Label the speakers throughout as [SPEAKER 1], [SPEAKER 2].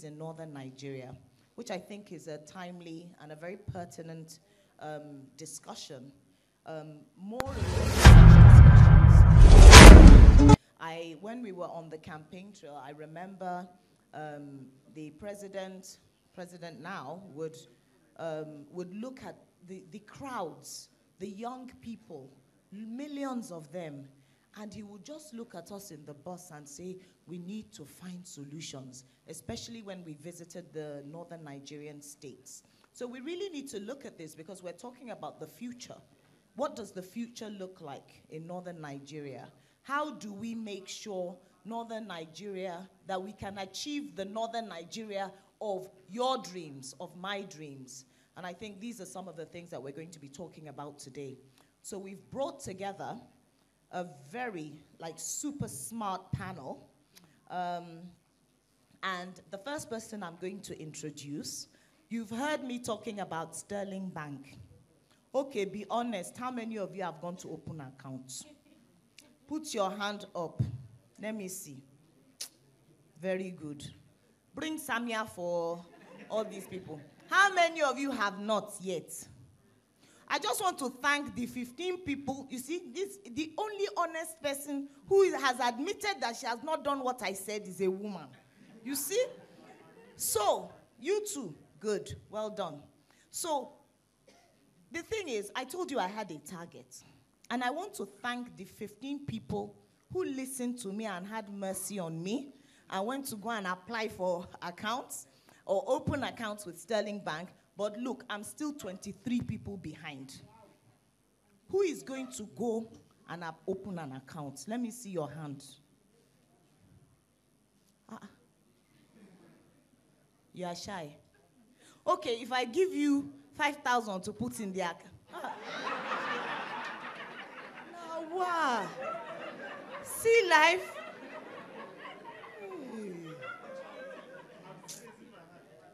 [SPEAKER 1] least in northern Nigeria, which I think is a timely and a very pertinent discussion. More discussions. When we were on the campaign trail, I remember the president now would look at the crowds, the young people, millions of them, and he would just look at us in the bus and say, we need to find solutions, especially when we visited the northern Nigerian states. So we really need to look at this because we're talking about the future. What does the future look like in northern Nigeria? How do we make sure northern Nigeria, that we can achieve the northern Nigeria of your dreams, of my dreams? And I think these are some of the things that we're going to be talking about today. So we've brought together a very, super smart panel. And the first person I'm going to introduce, you've heard me talking about Sterling Bank. Okay, be honest, how many of you have gone to open accounts? Put your hand up. Let me see. Very good. Bring Samia for all these people. How many of you have not yet? I just want to thank the 15 people. You see, the only honest person who has admitted that she has not done what I said is a woman. You see? So, you too, good, well done. So, the thing is, I told you I had a target. And I want to thank the 15 people who listened to me and had mercy on me and went to go and apply for accounts or open accounts with Sterling Bank. But look, I'm still 23 people behind. Who is going to go and open an account? Let me see your hand. You are shy. Okay, if I give you 5,000 to put in the account. Now, wow. See life.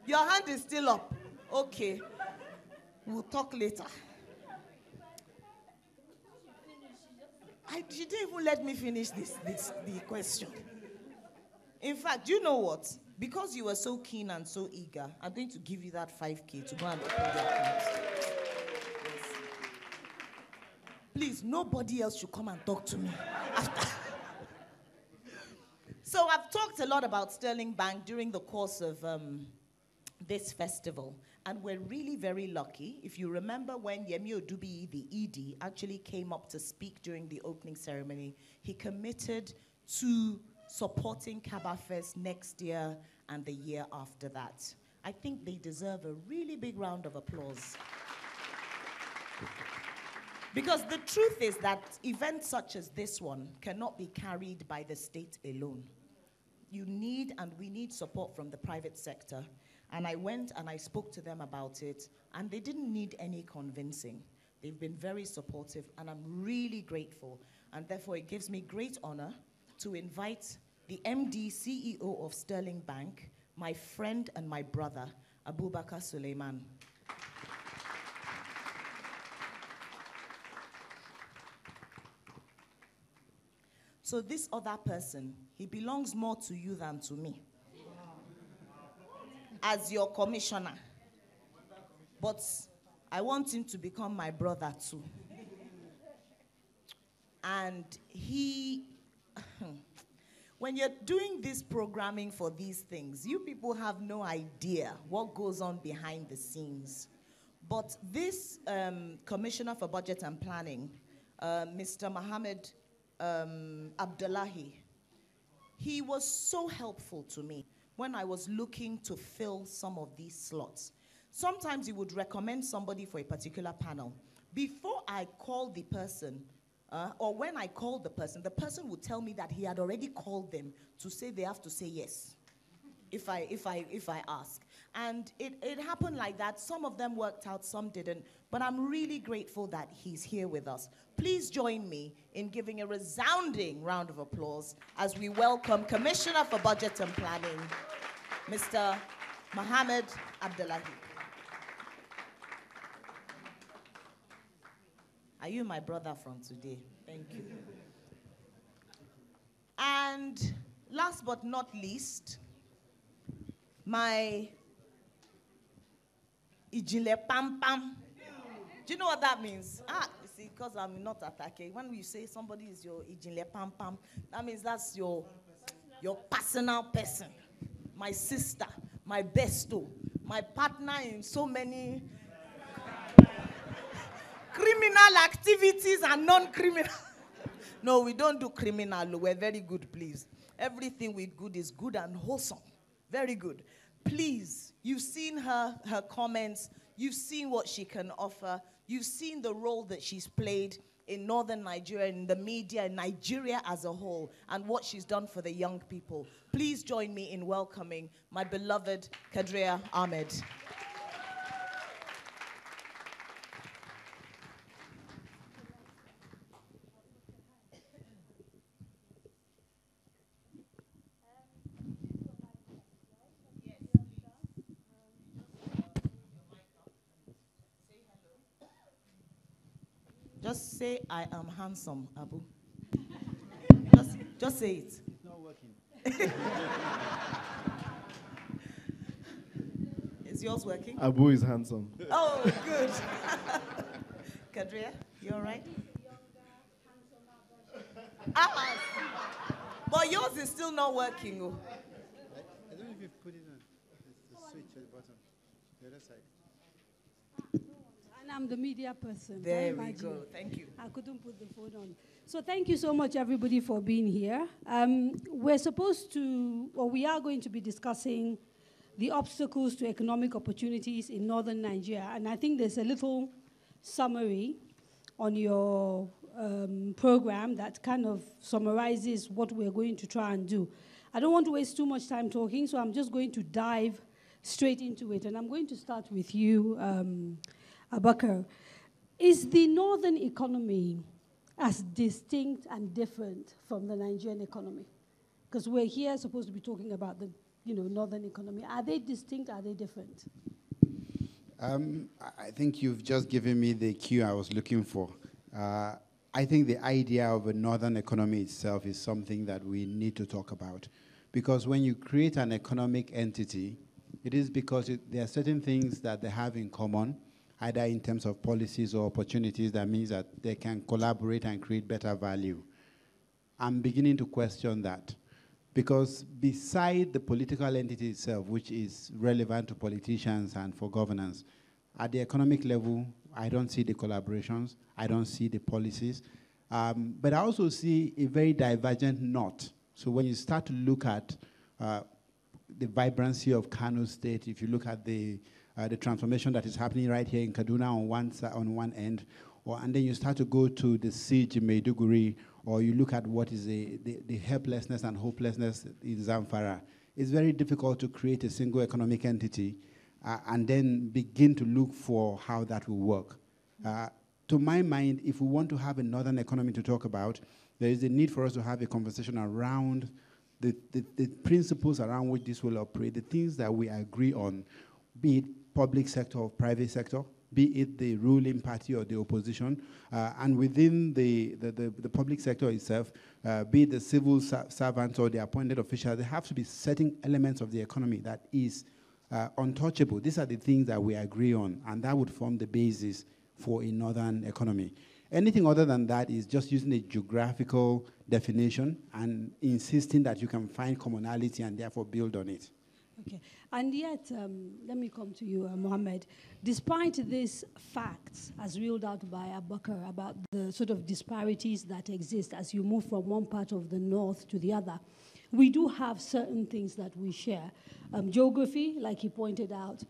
[SPEAKER 1] Your hand is still up. Okay. We'll talk later. She didn't even let me finish the question. In fact, you know what? Because you were so keen and so eager, I'm going to give you that 5K to go and open the account. Yes. Please, nobody else should come and talk to me after. So I've talked a lot about Sterling Bank during the course of this festival. And we're really very lucky. If you remember when Yemi Odubi, the ED, actually came up to speak during the opening ceremony, he committed to supporting Kabafest next year and the year after that. I think they deserve a really big round of applause. Because the truth is that events such as this one cannot be carried by the state alone. You need, and we need, support from the private sector. And I went and I spoke to them about it, and they didn't need any convincing. They've been very supportive, and I'm really grateful. And therefore, it gives me great honor to invite the MD, CEO of Sterling Bank, my friend and my brother, Abubakar Suleiman. So this other person, he belongs more to you than to me. As your commissioner. But I want him to become my brother too. And when you're doing this programming for these things, you people have no idea what goes on behind the scenes. But this Commissioner for Budget and Planning, Mr. Mohammed Abdullahi, he was so helpful to me when I was looking to fill some of these slots. Sometimes he would recommend somebody for a particular panel. Before I called the person, or when I called the person would tell me that he had already called them to say they have to say yes, if I ask. And it happened like that. Some of them worked out, some didn't. But I'm really grateful that he's here with us. Please join me in giving a resounding round of applause as we welcome Commissioner for Budget and Planning, Mr. Mohammed Abdullahi. Are you my brother from today? Thank you. And last but not least, my ijile pam pam. Do you know what that means? You see, because I'm not attacking. When you say somebody is your ijile pam pam, that means that's your personal person. My sister, my besto, my partner in so many criminal activities and non-criminal. No, we don't do criminal. We're very good, please. Everything we good is good and wholesome. Very good. Please, you've seen her comments. You've seen what she can offer. You've seen the role that she's played in northern Nigeria, in the media, in Nigeria as a whole, and what she's done for the young people. Please join me in welcoming my beloved Kadaria Ahmed. Just say, I am handsome, Abu. Just say it.
[SPEAKER 2] It's not working.
[SPEAKER 1] Is yours working?
[SPEAKER 3] Abu is handsome.
[SPEAKER 1] Oh, good. Kadaria, you all right? But yours is still not working. Oh.
[SPEAKER 2] I don't know if you've put it on. It's the switch at the bottom. The other side.
[SPEAKER 4] And I'm the media person.
[SPEAKER 1] There we go. Thank you.
[SPEAKER 4] I couldn't put the phone on. So thank you so much, everybody, for being here. We're supposed to, or we are going to be discussing the obstacles to economic opportunities in northern Nigeria. And I think there's a little summary on your program that kind of summarizes what we're going to try and do. I don't want to waste too much time talking, so I'm just going to dive straight into it. And I'm going to start with you, Abubakar. Is the northern economy as distinct and different from the Nigerian economy? Because we're here supposed to be talking about the northern economy. Are they distinct? Are they different?
[SPEAKER 2] I think you've just given me the cue I was looking for. I think the idea of a northern economy itself is something that we need to talk about. Because when you create an economic entity, it is because there are certain things that they have in common, either in terms of policies or opportunities. That means that they can collaborate and create better value. I'm beginning to question that. Because beside the political entity itself, which is relevant to politicians and for governance, at the economic level, I don't see the collaborations, I don't see the policies, but I also see a very divergent knot. So when you start to look at the vibrancy of Kano State, if you look at the transformation that is happening right here in Kaduna on one end, and then you start to go to the siege in Maiduguri, or you look at what is the helplessness and hopelessness in Zamfara, it's very difficult to create a single economic entity and then begin to look for how that will work. To my mind, if we want to have a northern economy to talk about, there is a need for us to have a conversation around the principles around which this will operate, the things that we agree on, be it public sector or private sector, be it the ruling party or the opposition, and within the public sector itself, be it the civil servants or the appointed officials, there have to be certain elements of the economy that is untouchable. These are the things that we agree on, and that would form the basis for a northern economy. Anything other than that is just using a geographical definition and insisting that you can find commonality and therefore build on it.
[SPEAKER 4] Okay, and yet, let me come to you, Mohammed. Despite these facts, as reeled out by Abubakar, about the sort of disparities that exist as you move from one part of the north to the other, we do have certain things that we share. Geography, like he pointed out,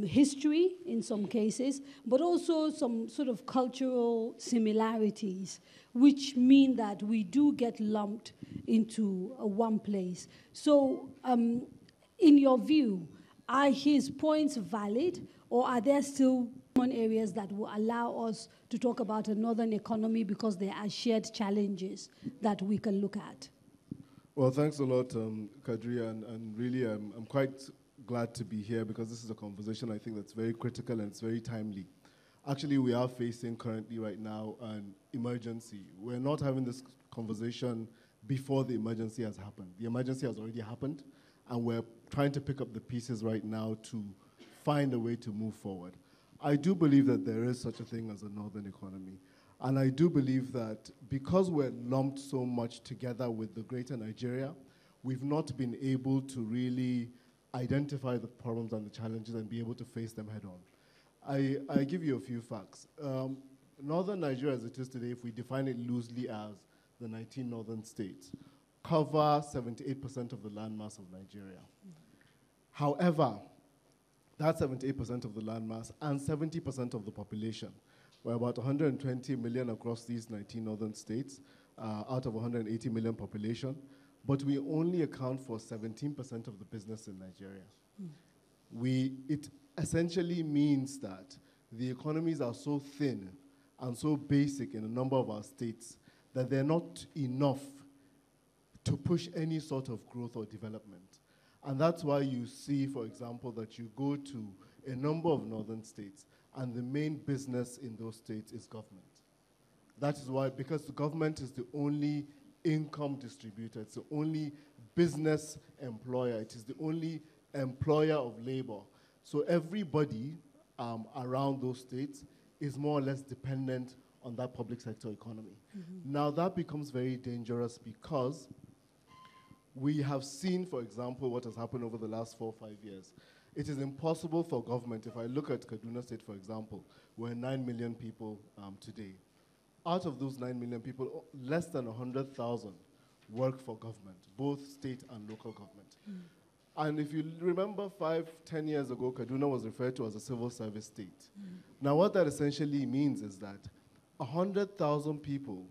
[SPEAKER 4] history in some cases, but also some sort of cultural similarities, which mean that we do get lumped into one place. So, in your view, are his points valid, or are there still common areas that will allow us to talk about a northern economy because there are shared challenges that we can look at?
[SPEAKER 3] Well, thanks a lot, Kadaria, and really I'm quite glad to be here because this is a conversation I think that's very critical and it's very timely. Actually, we are facing currently right now an emergency. We're not having this conversation before the emergency has happened. The emergency has already happened, and we're trying to pick up the pieces right now to find a way to move forward. I do believe that there is such a thing as a northern economy. And I do believe that because we're lumped so much together with the greater Nigeria, we've not been able to really identify the problems and the challenges and be able to face them head on. I give you a few facts. Northern Nigeria as it is today, if we define it loosely as the 19 northern states, cover 78% of the landmass of Nigeria. However, that's 78% of the landmass and 70% of the population. We're about 120 million across these 19 northern states, out of 180 million population, but we only account for 17% of the business in Nigeria. It essentially means that the economies are so thin and so basic in a number of our states that they're not enough to push any sort of growth or development. And that's why you see, for example, that you go to a number of northern states and the main business in those states is government. That is why, because the government is the only income distributor, it's the only business employer, it is the only employer of labor. So everybody around those states is more or less dependent on that public sector economy. Now that becomes very dangerous because we have seen, for example, what has happened over the last 4 or 5 years. It is impossible for government, if I look at Kaduna State, for example, we're 9 million people today. Out of those 9 million people, less than 100,000 work for government, both state and local government. And if you remember 5, 10 years ago, Kaduna was referred to as a civil service state. Now what that essentially means is that 100,000 people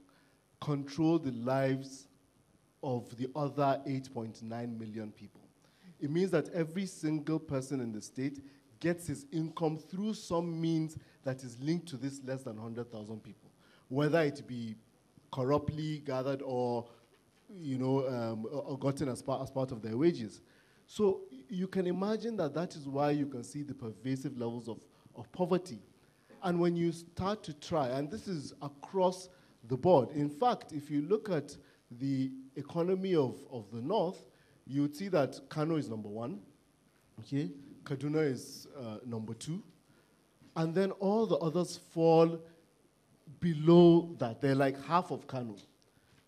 [SPEAKER 3] control the lives of the other 8.9 million people. It means that every single person in the state gets his income through some means that is linked to this less than 100,000 people, whether it be corruptly gathered or, or gotten as part of their wages. So you can imagine that is why you can see the pervasive levels of poverty. And when you start to try, and this is across the board, in fact, if you look at the economy of the north, you would see that Kano is number 1, okay? Kaduna is number 2, and then all the others fall below that. They're like half of Kano.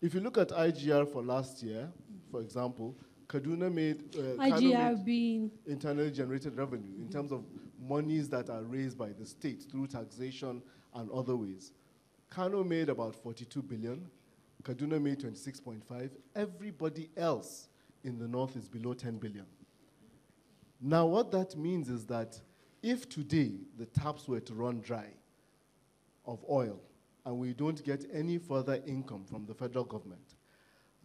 [SPEAKER 3] If you look at IGR for last year, for example, Kaduna made
[SPEAKER 4] IGR being
[SPEAKER 3] internally generated revenue in terms of monies that are raised by the state through taxation and other ways. Kano made about 42 billion. Kaduna made 26.5. Everybody else in the north is below 10 billion. Now what that means is that if today the taps were to run dry of oil and we don't get any further income from the federal government,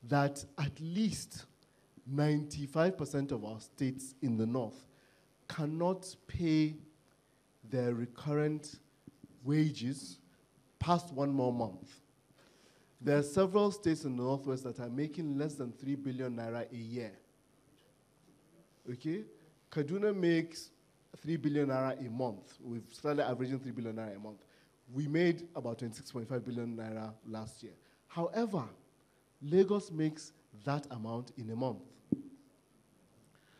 [SPEAKER 3] that at least 95% of our states in the north cannot pay their recurrent wages past 1 more month. There are several states in the northwest that are making less than 3 billion naira a year. Okay? Kaduna makes 3 billion naira a month. We've started averaging 3 billion naira a month. We made about 26.5 billion naira last year. However, Lagos makes that amount in a month.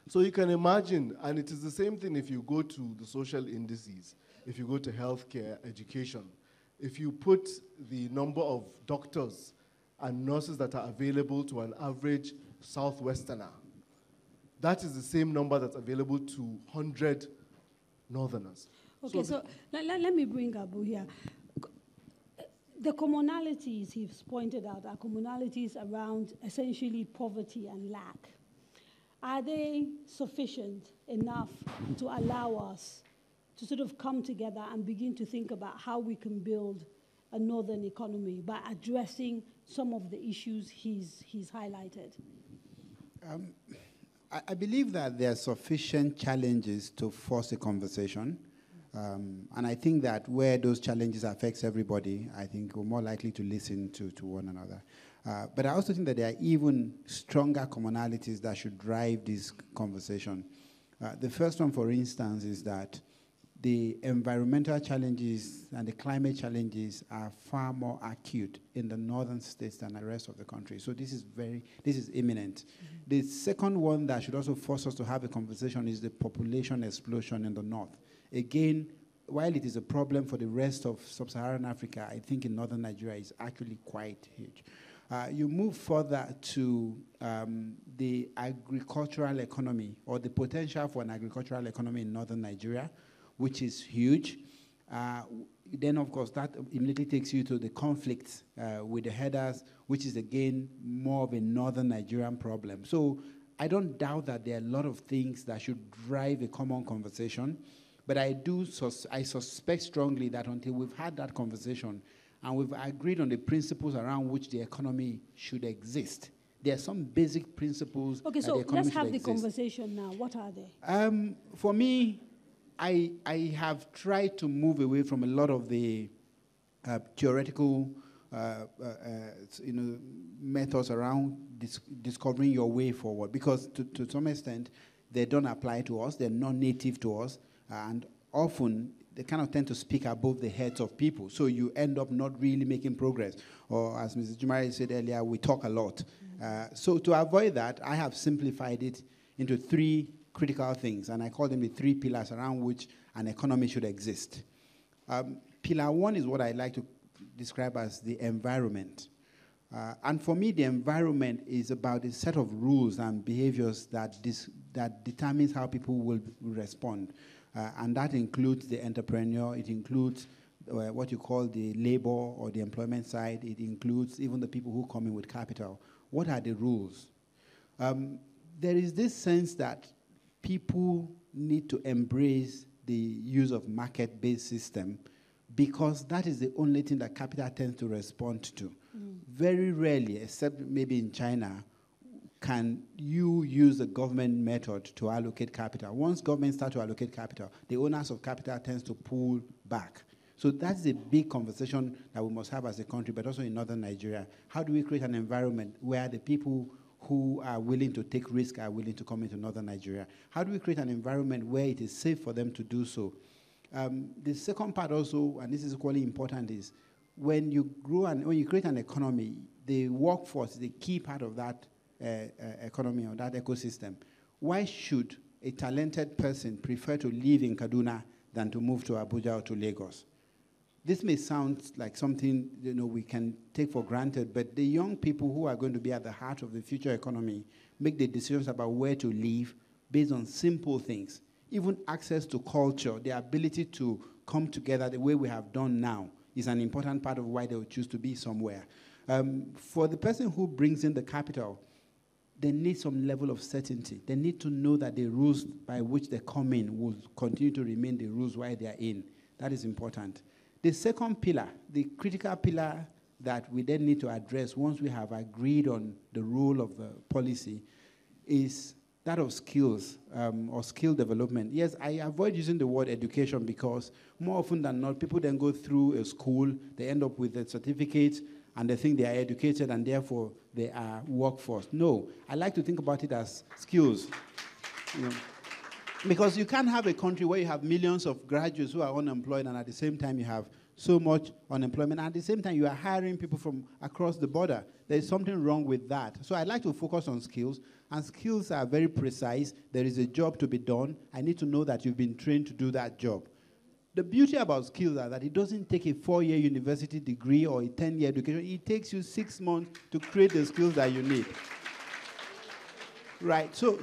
[SPEAKER 3] So you can imagine, and it is the same thing if you go to the social indices, if you go to healthcare, education. If you put the number of doctors and nurses that are available to an average Southwesterner, that is the same number that's available to 100 Northerners.
[SPEAKER 4] Okay, so let me bring Abu here. The commonalities he's pointed out are commonalities around essentially poverty and lack. Are they sufficient enough to allow us to sort of come together and begin to think about how we can build a northern economy by addressing some of the issues he's highlighted?
[SPEAKER 2] I believe that there are sufficient challenges to force a conversation. And I think that where those challenges affects everybody, I think we're more likely to listen to one another. But I also think that there are even stronger commonalities that should drive this conversation. The first one, for instance, is that the environmental challenges and the climate challenges are far more acute in the northern states than the rest of the country. So this is imminent. Mm-hmm. The second one that should also force us to have a conversation is the population explosion in the north. Again, while it is a problem for the rest of sub-Saharan Africa, I think in northern Nigeria it's actually quite huge. You move further to the agricultural economy, or the potential for an agricultural economy in northern Nigeria, which is huge. Then, of course, that immediately takes you to the conflict with the herders, which is, again, more of a northern Nigerian problem. So I don't doubt that there are a lot of things that should drive a common conversation, but I suspect strongly that until we've had that conversation and we've agreed on the principles around which the economy should exist, there are some basic principles that the economy should exist. Okay, so let's have the
[SPEAKER 4] conversation now. What are they?
[SPEAKER 2] For me, I have tried to move away from a lot of the theoretical methods around discovering your way forward, because to some extent they don't apply to us, they're not native to us, and often they kind of tend to speak above the heads of people, so you end up not really making progress. Or as Mrs. Jumari said earlier, we talk a lot. So to avoid that, I have simplified it into three critical things, and I call them the three pillars around which an economy should exist. Pillar one is what I like to describe as the environment. And for me, the environment is about a set of rules and behaviors that determines how people will respond. And that includes the entrepreneur, it includes what you call the labor or the employment side, it includes even the people who come in with capital. What are the rules? There is this sense that people need to embrace the use of market-based system because that is the only thing that capital tends to respond to. Very rarely, except maybe in China, can you use the government method to allocate capital. Once government starts to allocate capital, the owners of capital tends to pull back. So that's a big conversation that we must have as a country, but also in northern Nigeria. How do we create an environment where the people who are willing to take risk are willing to come into northern Nigeria? How do we create an environment where it is safe for them to do so? The second part also, and this is equally important, is when you grow and when you create an economy, the workforce is the key part of that economy or that ecosystem. Why should a talented person prefer to live in Kaduna than to move to Abuja or to Lagos? This may sound like something we can take for granted, but the young people who are going to be at the heart of the future economy make the decisions about where to live based on simple things. Even access to culture, the ability to come together the way we have done now is an important part of why they would choose to be somewhere. For the person who brings in the capital, they need some level of certainty. They need to know that the rules by which they come in will continue to remain the rules while they are in. That is important. The second pillar, the critical pillar that we then need to address once we have agreed on the rule of the policy is that of skills or skill development. Yes, I avoid using the word education because more often than not, people then go through a school, they end up with a certificate, and they think they are educated and therefore they are workforce. No, I like to think about it as skills. Because you can't have a country where you have millions of graduates who are unemployed and at the same time you have so much unemployment. And at the same time, you are hiring people from across the border. There's something wrong with that. So I like to focus on skills. And skills are very precise. There is a job to be done. I need to know that you've been trained to do that job. The beauty about skills is that it doesn't take a 4-year university degree or a 10-year education. It takes you 6 months to create the skills that you need. Right. So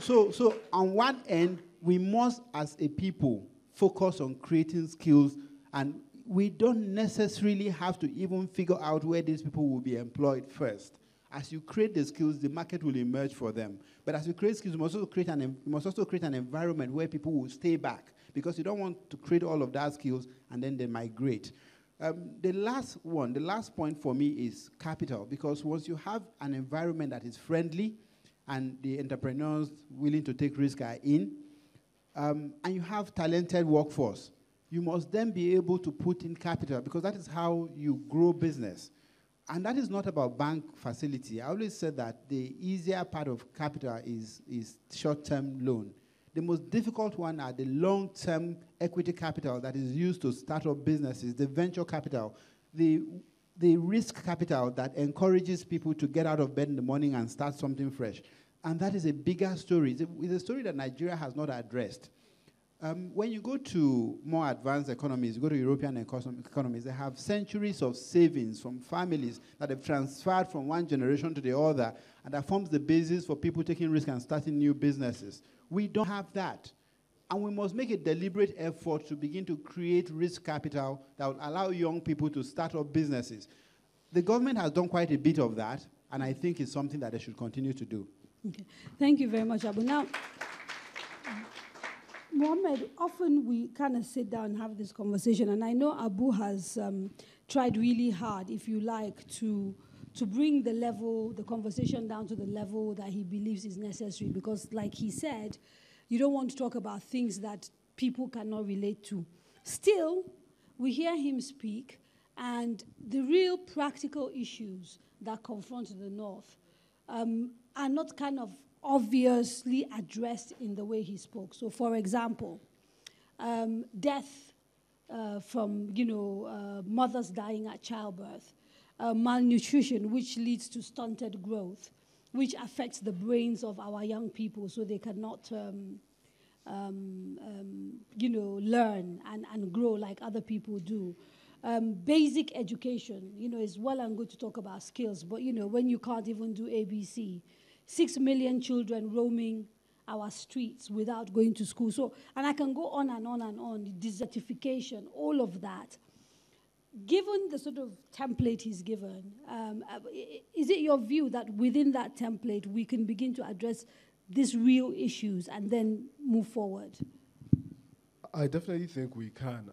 [SPEAKER 2] on one end, we must, as a people, focus on creating skills, and we don't necessarily have to even figure out where these people will be employed first. As you create the skills, the market will emerge for them. But as you create skills, you must also create an environment where people will stay back, because you don't want to create all of that skills and then they migrate. The last point for me is capital, because once you have an environment that is friendly and the entrepreneurs willing to take risk are in, and you have talented workforce, you must then be able to put in capital, because that is how you grow business. And that is not about bank facility. I always said that the easier part of capital is short-term loan. The most difficult one are the long-term equity capital that is used to start up businesses, the venture capital, the risk capital that encourages people to get out of bed in the morning and start something fresh. And that is a bigger story. It's a story that Nigeria has not addressed. When you go to more advanced economies, you go to European economies, they have centuries of savings from families that have transferred from one generation to the other, and that forms the basis for people taking risk and starting new businesses. We don't have that. And we must make a deliberate effort to begin to create risk capital that will allow young people to start up businesses. The government has done quite a bit of that, and I think it's something that they should continue to do.
[SPEAKER 4] Okay. Thank you very much, Abu. Now, Mohammed, often we kind of sit down and have this conversation, and I know Abu has tried really hard, if you like, to bring the conversation down to the level that he believes is necessary, because like he said, you don't want to talk about things that people cannot relate to. Still, we hear him speak, and the real practical issues that confront the North are not kind of obviously addressed in the way he spoke. So, for example, death from, mothers dying at childbirth, malnutrition, which leads to stunted growth, which affects the brains of our young people, so they cannot, learn and grow like other people do. Basic education, is well and good to talk about skills, but, when you can't even do ABC, 6 million children roaming our streets without going to school. So, and I can go on and on and on, desertification, all of that. Given the sort of template he's given, is it your view that within that template we can begin to address these real issues and then move forward?
[SPEAKER 3] I definitely think we can.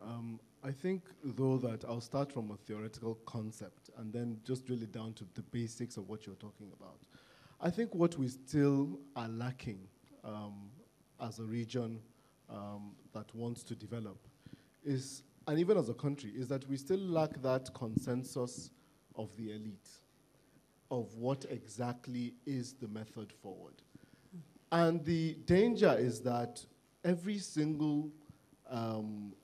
[SPEAKER 3] I think, though, that I'll start from a theoretical concept and then just drill it down to the basics of what you're talking about. I think what we still are lacking as a region that wants to develop is, and even as a country, is that we still lack that consensus of the elite of what exactly is the method forward. And the danger is that every single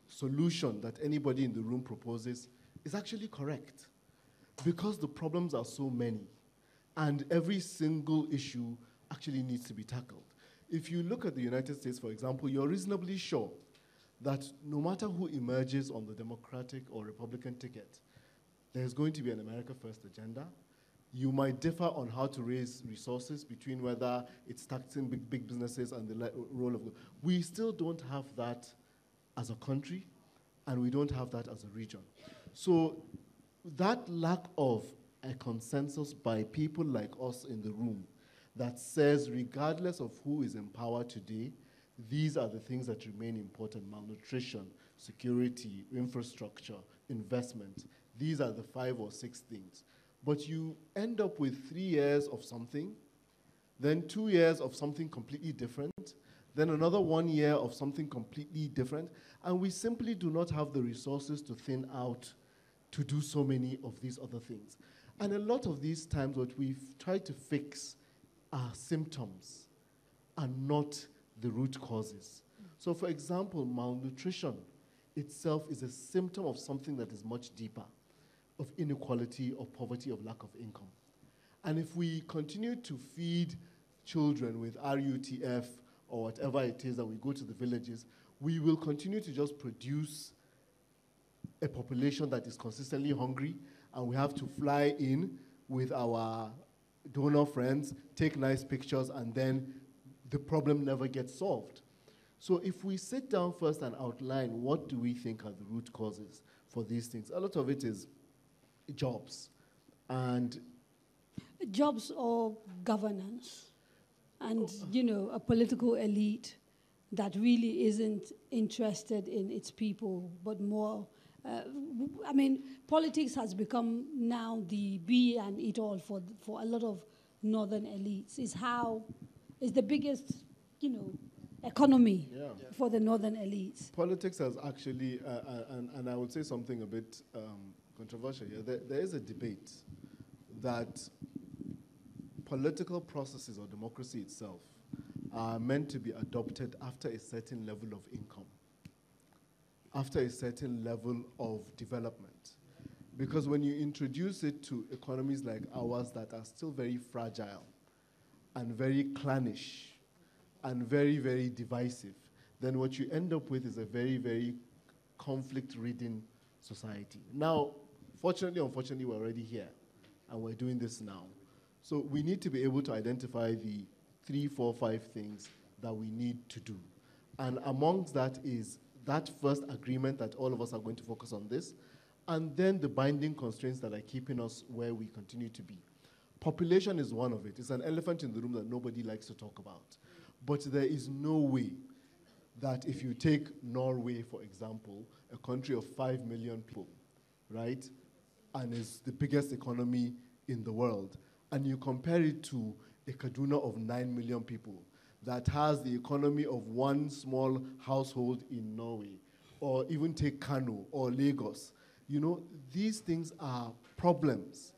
[SPEAKER 3] solution that anybody in the room proposes is actually correct, because the problems are so many. And every single issue actually needs to be tackled. If you look at the United States, for example, you're reasonably sure that no matter who emerges on the Democratic or Republican ticket, there's going to be an America First agenda. You might differ on how to raise resources between whether it's taxing big businesses and the role of... We still don't have that as a country, and we don't have that as a region. So that lack of a consensus by people like us in the room that says, regardless of who is in power today, these are the things that remain important: malnutrition, security, infrastructure, investment. These are the 5 or 6 things. But you end up with 3 years of something, then 2 years of something completely different, then another 1 year of something completely different, and we simply do not have the resources to thin out to do so many of these other things. And a lot of these times, what we've tried to fix are symptoms and not the root causes. So, for example, malnutrition itself is a symptom of something that is much deeper, of inequality, of poverty, of lack of income. And if we continue to feed children with RUTF or whatever it is that we go to the villages, we will continue to just produce a population that is consistently hungry, and we have to fly in with our donor friends, take nice pictures, and then the problem never gets solved. So if we sit down first and outline what do we think are the root causes for these things, a lot of it is jobs. And
[SPEAKER 4] jobs or governance, and a political elite that really isn't interested in its people, but more politics has become now the be and eat all for a lot of northern elites. Is the biggest, economy for the northern elites.
[SPEAKER 3] Politics has actually, and I would say something a bit controversial here. There is a debate that political processes or democracy itself are meant to be adopted after a certain level of income, after a certain level of development. Because when you introduce it to economies like ours that are still very fragile and very clannish and very, very divisive, then what you end up with is a very, very conflict-ridden society. Now, fortunately, unfortunately, we're already here, and we're doing this now. So we need to be able to identify the 3, 4, 5 things that we need to do. And amongst that is that first agreement that all of us are going to focus on this, and then the binding constraints that are keeping us where we continue to be. Population is one of it. It's an elephant in the room that nobody likes to talk about. But there is no way that if you take Norway, for example, a country of 5 million people, right, and is the biggest economy in the world, and you compare it to a Kaduna of 9 million people that has the economy of one small household in Norway, or even take Kano or Lagos, you know, these things are problems.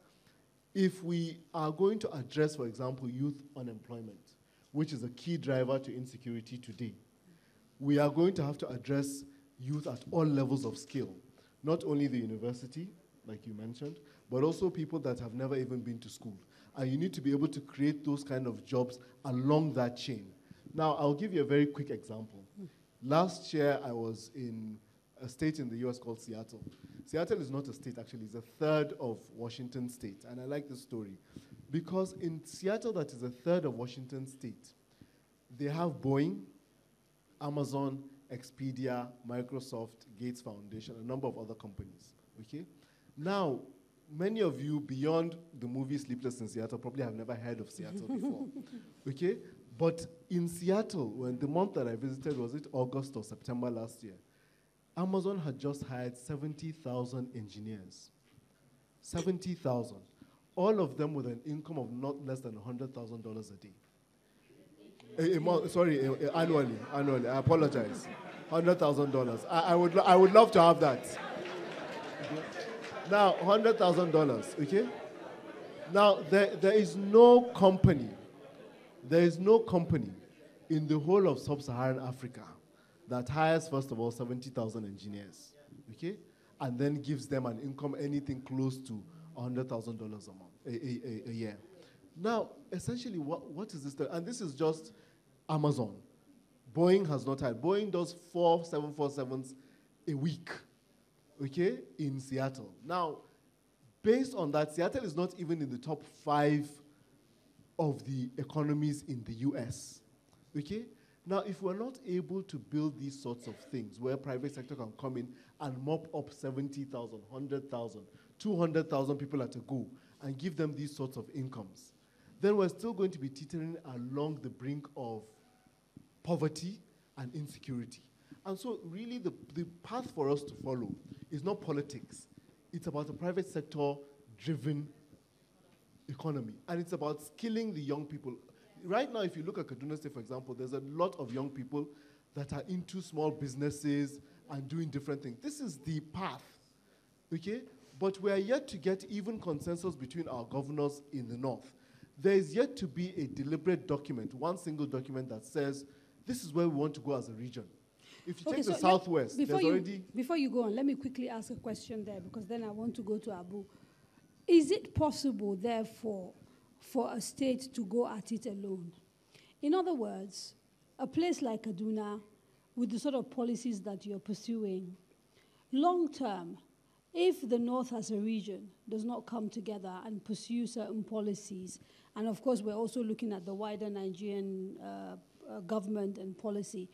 [SPEAKER 3] If we are going to address, for example, youth unemployment, which is a key driver to insecurity today, we are going to have to address youth at all levels of skill, not only the university, like you mentioned, but also people that have never even been to school. And you need to be able to create those kind of jobs along that chain. Now, I'll give you a very quick example. Last year, I was in a state in the US called Seattle. Seattle is not a state, actually. It's a third of Washington state. And I like this story because in Seattle, that is a third of Washington state, they have Boeing, Amazon, Expedia, Microsoft, Gates Foundation, a number of other companies, okay? Now, many of you beyond the movie Sleepless in Seattle probably have never heard of Seattle before, okay? But in Seattle, when the month that I visited, was it August or September last year, Amazon had just hired 70,000 engineers. 70,000. All of them with an income of not less than $100,000 a day. Annually. I apologize. $100,000. I would love to have that. Okay. Now, $100,000, okay? Now, there is no company in the whole of sub-Saharan Africa that hires, first of all, 70,000 engineers, okay? And then gives them an income anything close to $100,000 a month, a year. Now, essentially, what is this? And this is just Amazon. Boeing has not hired. Boeing does 4 747s a week, okay, in Seattle. Now, based on that, Seattle is not even in the top 5 of the economies in the US, okay? Now, if we're not able to build these sorts of things where private sector can come in and mop up 70,000, 100,000, 200,000 people at a go and give them these sorts of incomes, then we're still going to be teetering along the brink of poverty and insecurity. And so really the path for us to follow is not politics. It's about a private sector-driven economy. And it's about skilling the young people. Right now, if you look at Kaduna State, for example, there's a lot of young people that are into small businesses and doing different things. This is the path, okay? But we are yet to get even consensus between our governors in the north. There is yet to be a deliberate document, one single document that says, this is where we want to go as a region. If you take the Southwest, there's already...
[SPEAKER 4] Before you go on, let me quickly ask a question there, because then I want to go to Abu. Is it possible, therefore, for a state to go at it alone? In other words, a place like Kaduna, with the sort of policies that you're pursuing, long term, if the North as a region does not come together and pursue certain policies, and of course we're also looking at the wider Nigerian government and policy,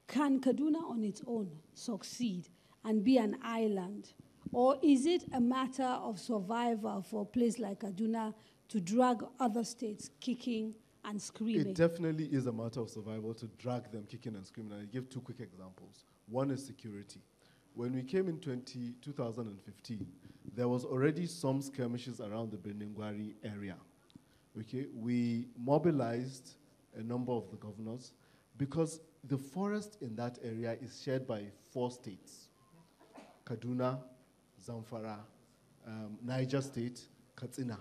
[SPEAKER 4] can Kaduna on its own succeed and be an island? Or is it a matter of survival for a place like Kaduna to drag other states kicking and screaming?
[SPEAKER 3] It definitely is a matter of survival to drag them kicking and screaming. I'll give 2 quick examples. One is security. When we came in 2015, there was already some skirmishes around the Beningwari area. Okay, we mobilized a number of the governors because the forest in that area is shared by 4 states: Kaduna, Zamfara, Niger State, Katsina.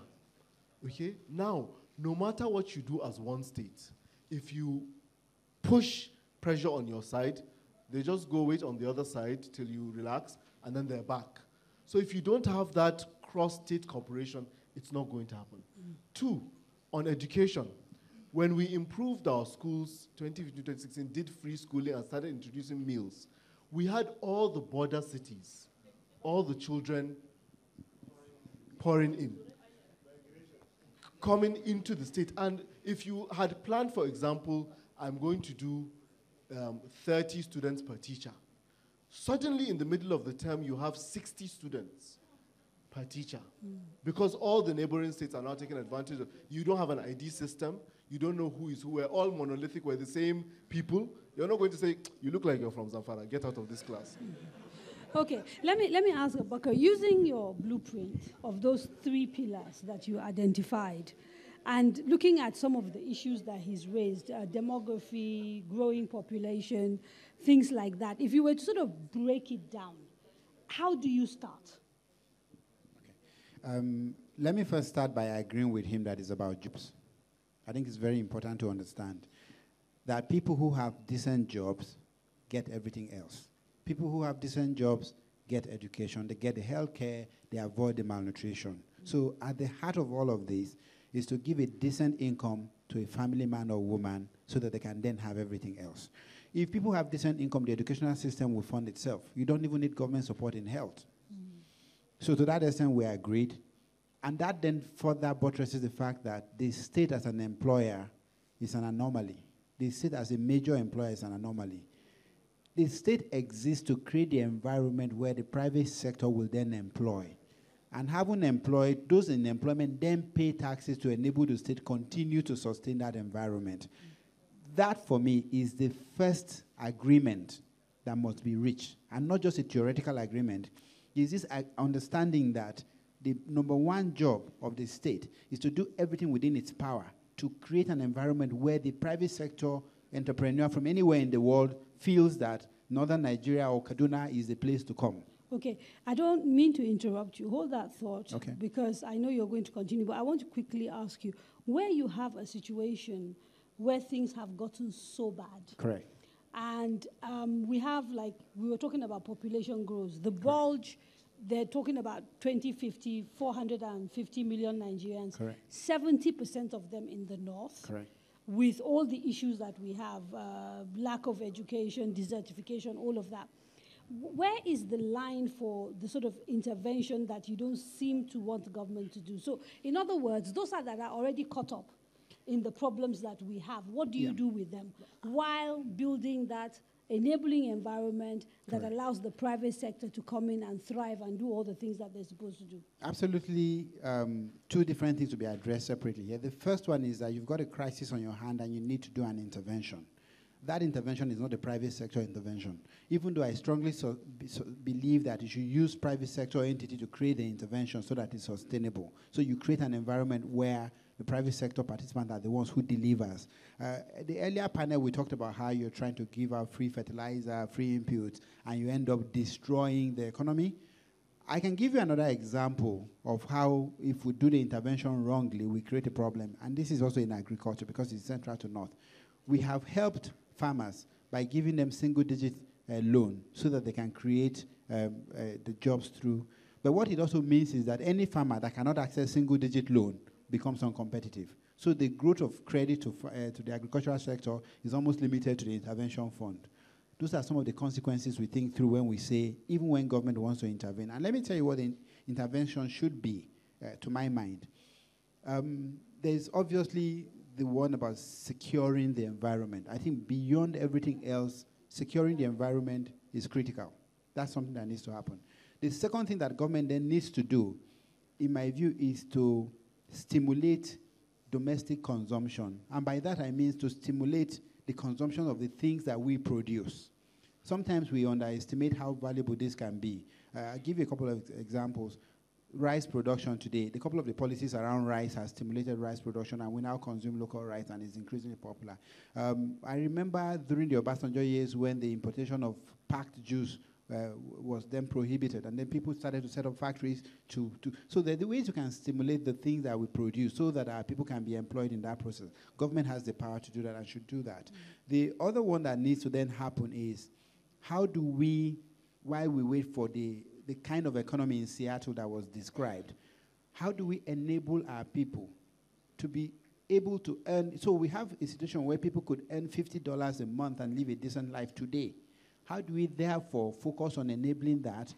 [SPEAKER 3] Okay, now, no matter what you do as one state, if you push pressure on your side. They just go wait on the other side till you relax, and then they're back. So if you don't have that cross-state cooperation, it's not going to happen. 2, on education. When we improved our schools, 2015-2016, did free schooling and started introducing meals, we had all the border cities, all the children pouring in, coming into the state. And if you had planned, for example, I'm going to do 30 students per teacher, suddenly in the middle of the term, you have 60 students per teacher, because all the neighboring states are now taking advantage of. You don't have an ID system. You don't know who is who. We're all monolithic. We're the same people. You're not going to say, you look like you're from Zamfara. Get out of this class.
[SPEAKER 4] Okay, let me ask Abubakar, using your blueprint of those 3 pillars that you identified, and looking at some of the issues that he's raised, demography, growing population, things like that, if you were to sort of break it down, how do you start?
[SPEAKER 2] Let me first start by agreeing with him that it's about jobs. I think it's very important to understand that people who have decent jobs get everything else. People who have decent jobs get education, they get the health care, they avoid the malnutrition. So at the heart of all of this is to give a decent income to a family man or woman so that they can then have everything else. If people have decent income, the educational system will fund itself. You don't even need government support in health. So to that extent, we agreed. And that then further buttresses the fact that the state as an employer is an anomaly. The state as a major employer is an anomaly. The state exists to create the environment where the private sector will then employ. And having employed, those in employment then pay taxes to enable the state continue to sustain that environment. That, for me, is the first agreement that must be reached. And not just a theoretical agreement. Is this understanding that the number 1 job of the state is to do everything within its power to create an environment where the private sector entrepreneur from anywhere in the world feels that northern Nigeria or Kaduna is the place to come.
[SPEAKER 4] Okay, I don't mean to interrupt you. Hold that thought,
[SPEAKER 2] okay,
[SPEAKER 4] because I know you're going to continue, but I want to quickly ask you, where you have a situation where things have gotten so bad.
[SPEAKER 2] Correct.
[SPEAKER 4] And we have, like, we were talking about population growth. The bulge, they're talking about 2050, 450 million Nigerians.
[SPEAKER 2] Correct.
[SPEAKER 4] 70% of them in the north.
[SPEAKER 2] Correct.
[SPEAKER 4] With all the issues that we have, lack of education, desertification, all of that. Where is the line for the sort of intervention that you don't seem to want the government to do? So, in other words, those that are already caught up in the problems that we have, what do you do with them while building that enabling environment that allows the private sector to come in and thrive and do all the things that they're supposed to do?
[SPEAKER 2] Absolutely, 2 different things to be addressed separately here. The first one is that you've got a crisis on your hand and you need to do an intervention. That intervention is not a private sector intervention. Even though I strongly believe that you should use private sector entity to create the intervention so that it's sustainable. So you create an environment where the private sector participants are the ones who delivers. The earlier panel, we talked about how you're trying to give out free fertilizer, free inputs, and you end up destroying the economy. I can give you another example of how, if we do the intervention wrongly, we create a problem. And this is also in agriculture because it's central to North. We have helped farmers by giving them single-digit loan so that they can create the jobs through. But what it also means is that any farmer that cannot access single-digit loan becomes uncompetitive. So the growth of credit to the agricultural sector is almost limited to the intervention fund. Those are some of the consequences we think through when we say, even when government wants to intervene. And let me tell you what the intervention should be, to my mind. There's obviously the one about securing the environment. I think beyond everything else, securing the environment is critical. That's something that needs to happen. The second thing that government then needs to do, in my view, is to stimulate domestic consumption. And by that I mean to stimulate the consumption of the things that we produce. Sometimes we underestimate how valuable this can be. I'll give you a couple of examples. Rice production today, the couple of the policies around rice has stimulated rice production, and we now consume local rice, and it's increasingly popular. I remember during the Obasanjo years when the importation of packed juice was then prohibited, and then people started to set up factories so there are the ways you can stimulate the things that we produce so that our people can be employed in that process. Government has the power to do that and should do that. The other one that needs to then happen is, how do we, while we wait for the kind of economy in Seattle that was described, how do we enable our people to be able to earn? So we have a situation where people could earn $50 a month and live a decent life today. How do we therefore focus on enabling that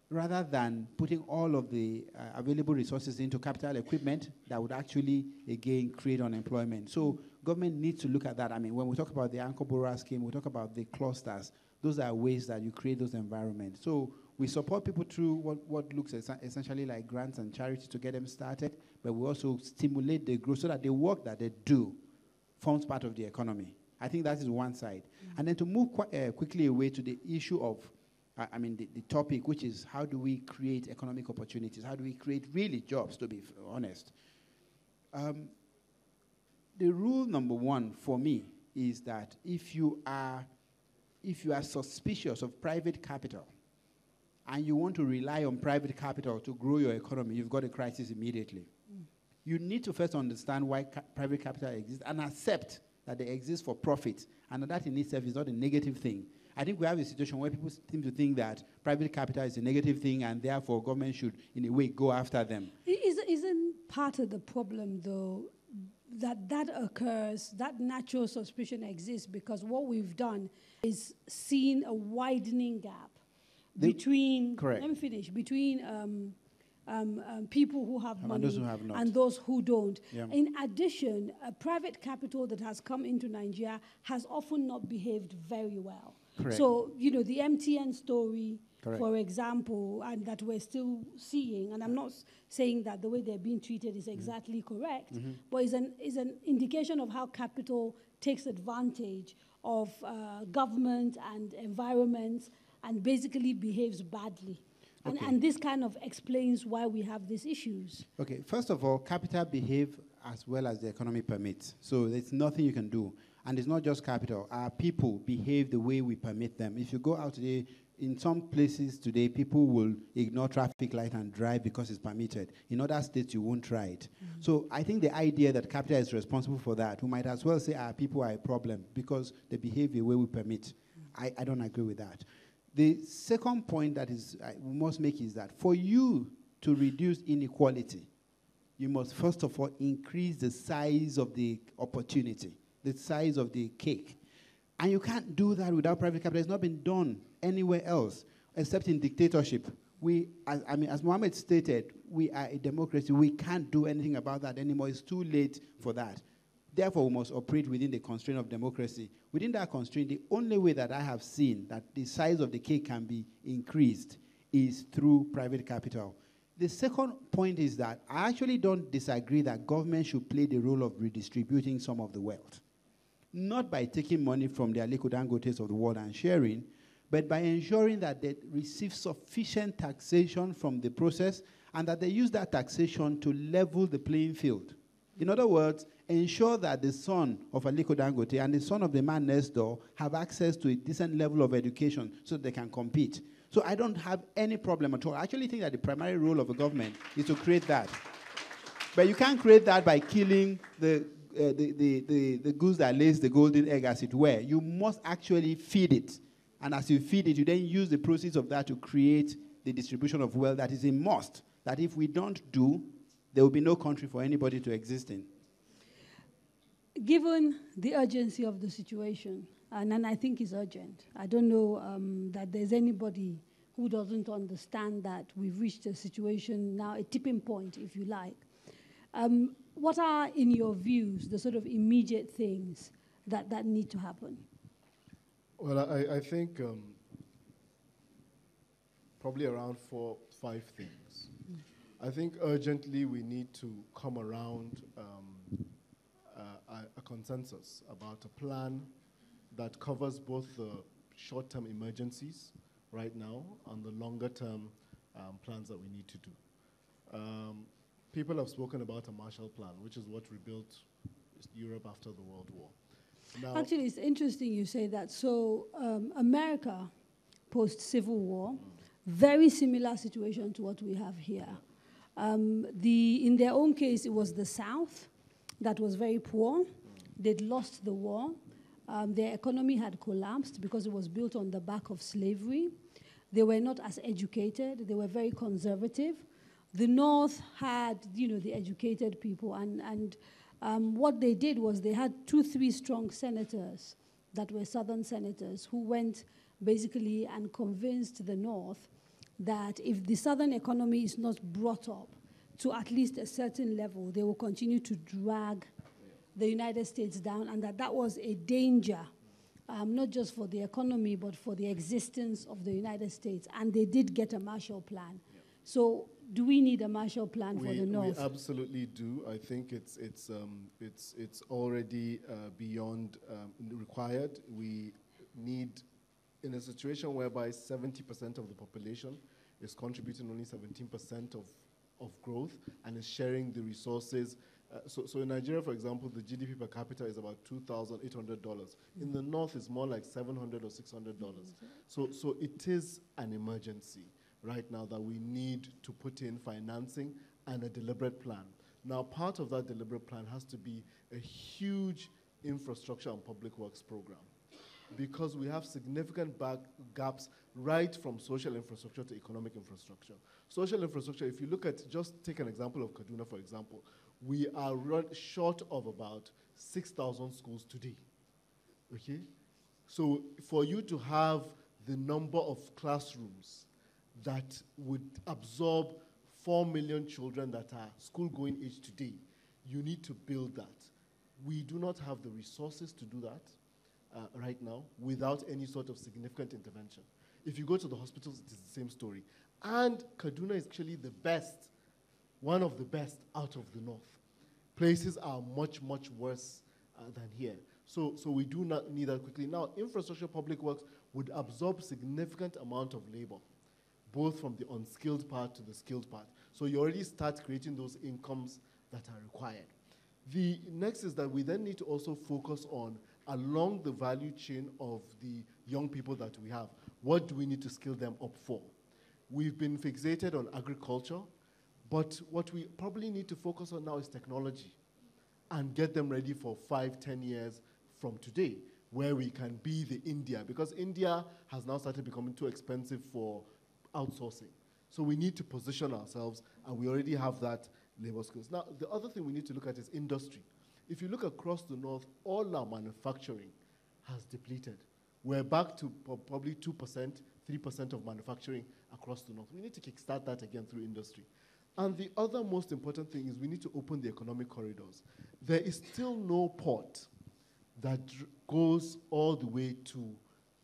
[SPEAKER 2] rather than putting all of the available resources into capital equipment that would actually, again, create unemployment? So government needs to look at that. I mean, when we talk about the anchor borrower scheme, we talk about the clusters. Those are ways that you create those environments. So we support people through what looks essentially like grants and charity to get them started, but we also stimulate the growth so that the work that they do forms part of the economy. I think that is one side. And then to move quickly away to the issue of, the topic, which is how do we create economic opportunities? How do we create really jobs, to be honest? The rule number one for me is that if you are suspicious of private capital and you want to rely on private capital to grow your economy, you've got a crisis immediately. You need to first understand why private capital exists and accept that they exist for profit, and that in itself is not a negative thing. I think we have a situation where people seem to think that private capital is a negative thing and therefore government should, in a way, go after them.
[SPEAKER 4] Isn't part of the problem, though, that occurs, that natural suspicion exists because what we've done is seen a widening gap between,
[SPEAKER 2] correct.
[SPEAKER 4] Let me finish, between people who have money
[SPEAKER 2] those who have not.
[SPEAKER 4] and those who don't.
[SPEAKER 2] Yeah.
[SPEAKER 4] In addition, private capital that has come into Nigeria has often not behaved very well.
[SPEAKER 2] Correct.
[SPEAKER 4] So, the MTN story,
[SPEAKER 2] correct.
[SPEAKER 4] for example, and that we're still seeing, and I'm not saying that the way they're being treated is exactly correct, but is an indication of how capital takes advantage of government and environments and basically behaves badly.
[SPEAKER 2] Okay.
[SPEAKER 4] And this kind of explains why we have these issues.
[SPEAKER 2] Okay, first of all, capital behave as well as the economy permits. So there's nothing you can do. And it's not just capital. Our people behave the way we permit them. If you go out today, in some places today, people will ignore traffic light and drive because it's permitted. In other states, you won't try it. So I think the idea that capital is responsible for that, we might as well say our people are a problem because they behave the way we permit. I don't agree with that. The second point that we must make is that for you to reduce inequality, you must first of all increase the size of the opportunity, the size of the cake. And you can't do that without private capital. It's not been done anywhere else except in dictatorship. As Mohammed stated, we are a democracy. We can't do anything about that anymore. It's too late for that. Therefore, we must operate within the constraint of democracy. Within that constraint, the only way that I have seen that the size of the cake can be increased is through private capital. The second point is that I actually don't disagree that government should play the role of redistributing some of the wealth. Not by taking money from the Aliko Dangotes of the world and sharing, but by ensuring that they receive sufficient taxation from the process and that they use that taxation to level the playing field. In other words, ensure that the son of Aliko Dangote and the son of the man next door have access to a decent level of education so they can compete. So I don't have any problem at all. I actually think that the primary role of a government is to create that. But you can't create that by killing the goose that lays the golden egg, as it were. You must actually feed it. And as you feed it, you then use the proceeds of that to create the distribution of wealth that is a must. That if we don't do, there will be no country for anybody to exist in.
[SPEAKER 4] Given the urgency of the situation, and I think it's urgent, I don't know that there's anybody who doesn't understand that we've reached a situation now, a tipping point, if you like. What are, in your views, the sort of immediate things that need to happen?
[SPEAKER 3] Well, I think probably around 4, 5 things. I think urgently we need to come around a consensus about a plan that covers both the short-term emergencies right now and the longer-term plans that we need to do. People have spoken about a Marshall Plan, which is what rebuilt Europe after the World War. Now,
[SPEAKER 4] actually, it's interesting you say that. So America post-Civil War. Very similar situation to what we have here. In their own case, it was the South that was very poor. They'd lost the war. Their economy had collapsed because it was built on the back of slavery. They were not as educated. They were very conservative. The North had, the educated people, and what they did was they had 2-3 strong senators that were Southern senators who went basically and convinced the North that if the Southern economy is not brought up to at least a certain level, they will continue to drag the United States down, and that was a danger, not just for the economy, but for the existence of the United States. And they did get a Marshall Plan. Yeah. So do we need a Marshall Plan for the North?
[SPEAKER 3] We absolutely do. I think it's already beyond required. We need, in a situation whereby 70% of the population is contributing only 17% of growth and is sharing the resources. So in Nigeria, for example, the GDP per capita is about $2,800. In the North, it's more like $700 or $600. So it is an emergency right now that we need to put in financing and a deliberate plan. Now, part of that deliberate plan has to be a huge infrastructure and public works program, because we have significant gaps right from social infrastructure to economic infrastructure. Social infrastructure, if you look at, just take an example of Kaduna, for example, we are short of about 6,000 schools today, okay? So for you to have the number of classrooms that would absorb 4 million children that are school-going age today, you need to build that. We do not have the resources to do that right now without any sort of significant intervention. If you go to the hospitals, it is the same story. And Kaduna is actually the best, one of the best out of the North. Places are much, much worse than here. So we do not need that quickly. Now, infrastructure public works would absorb significant amount of labor, both from the unskilled part to the skilled part. So you already start creating those incomes that are required. The next is that we then need to also focus on, along the value chain of the young people that we have, what do we need to skill them up for? We've been fixated on agriculture, but what we probably need to focus on now is technology and get them ready for 5-10 years from today, where we can be the India, because India has now started becoming too expensive for outsourcing. So we need to position ourselves, and we already have that labor skills. Now, the other thing we need to look at is industry. If you look across the North, all our manufacturing has depleted. We're back to probably 2%, 3% of manufacturing across the North. We need to kickstart that again through industry. And the other most important thing is we need to open the economic corridors. There is still no port that goes all the way to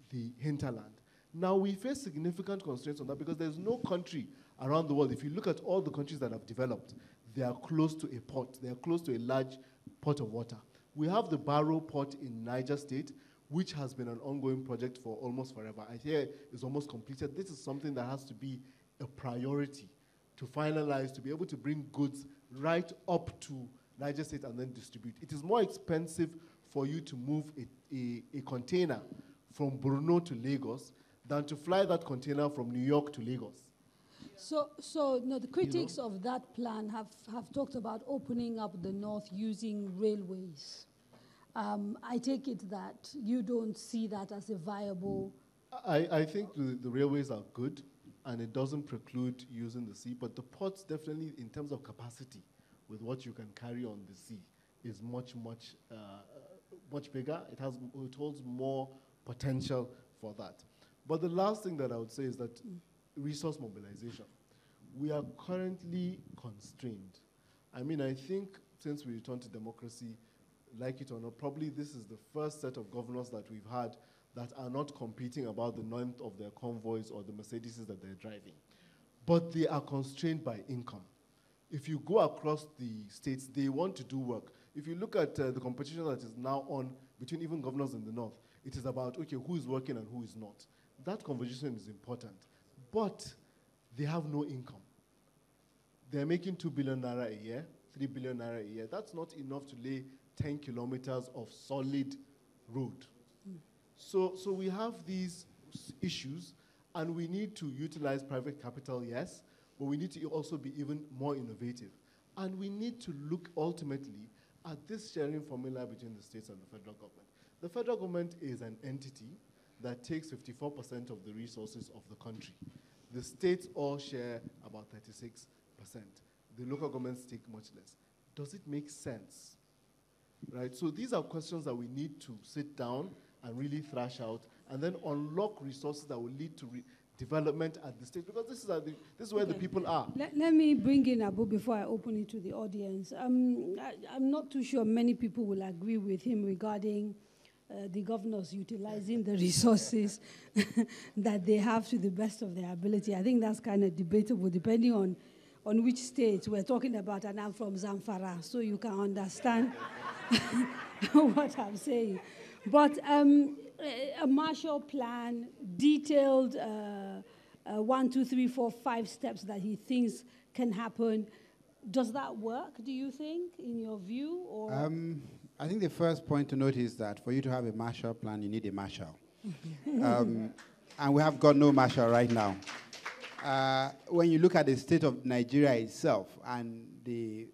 [SPEAKER 3] the hinterland. Now, we face significant constraints on that because there's no country around the world. If you look at all the countries that have developed, they are close to a port. They are close to a large pot of water. We have the Barrow Port in Niger State, which has been an ongoing project for almost forever. I hear it's almost completed. This is something that has to be a priority to finalize, to be able to bring goods right up to Niger State and then distribute. It is more expensive for you to move a container from Brno to Lagos than to fly that container from New York to Lagos.
[SPEAKER 4] So no, the critics of that plan have talked about opening up the North using railways. I take it that you don't see that as a viable...
[SPEAKER 3] I think the railways are good, and it doesn't preclude using the sea, but the ports definitely, in terms of capacity, with what you can carry on the sea, is much, much, much bigger. It holds more potential for that. But the last thing that I would say is that resource mobilization. We are currently constrained. I mean, I think since we returned to democracy, like it or not, probably this is the first set of governors that we've had that are not competing about the length of their convoys or the Mercedeses that they're driving. But they are constrained by income. If you go across the states, they want to do work. If you look at the competition that is now on between even governors in the North, it is about, okay, who is working and who is not. That conversation is important. But they have no income. They're making 2 billion naira a year, 3 billion naira a year. That's not enough to lay 10 kilometers of solid road. So we have these issues, And we need to utilize private capital, yes, but we need to also be even more innovative. And we need to look ultimately at this sharing formula between the states and the federal government. The federal government is an entity that takes 54% of the resources of the country. The states all share about 36%. The local governments take much less. Does it make sense? Right? So these are questions that we need to sit down and really thrash out, and then unlock resources that will lead to development at the state, because this is where the people are.
[SPEAKER 4] Let me bring in Abu before I open it to the audience. I'm not too sure many people will agree with him regarding the governors utilizing the resources that they have to the best of their ability. I think that's kind of debatable depending on which state we're talking about, and I'm from Zamfara, so you can understand what I'm saying. But a Marshall Plan, detailed 1, 2, 3, 4, 5 steps that he thinks can happen. Does that work, do you think, in your view? Or
[SPEAKER 2] I think the first point to note is that for you to have a Marshall Plan, you need a Marshall. And we have got no Marshall right now. When you look at the state of Nigeria itself and the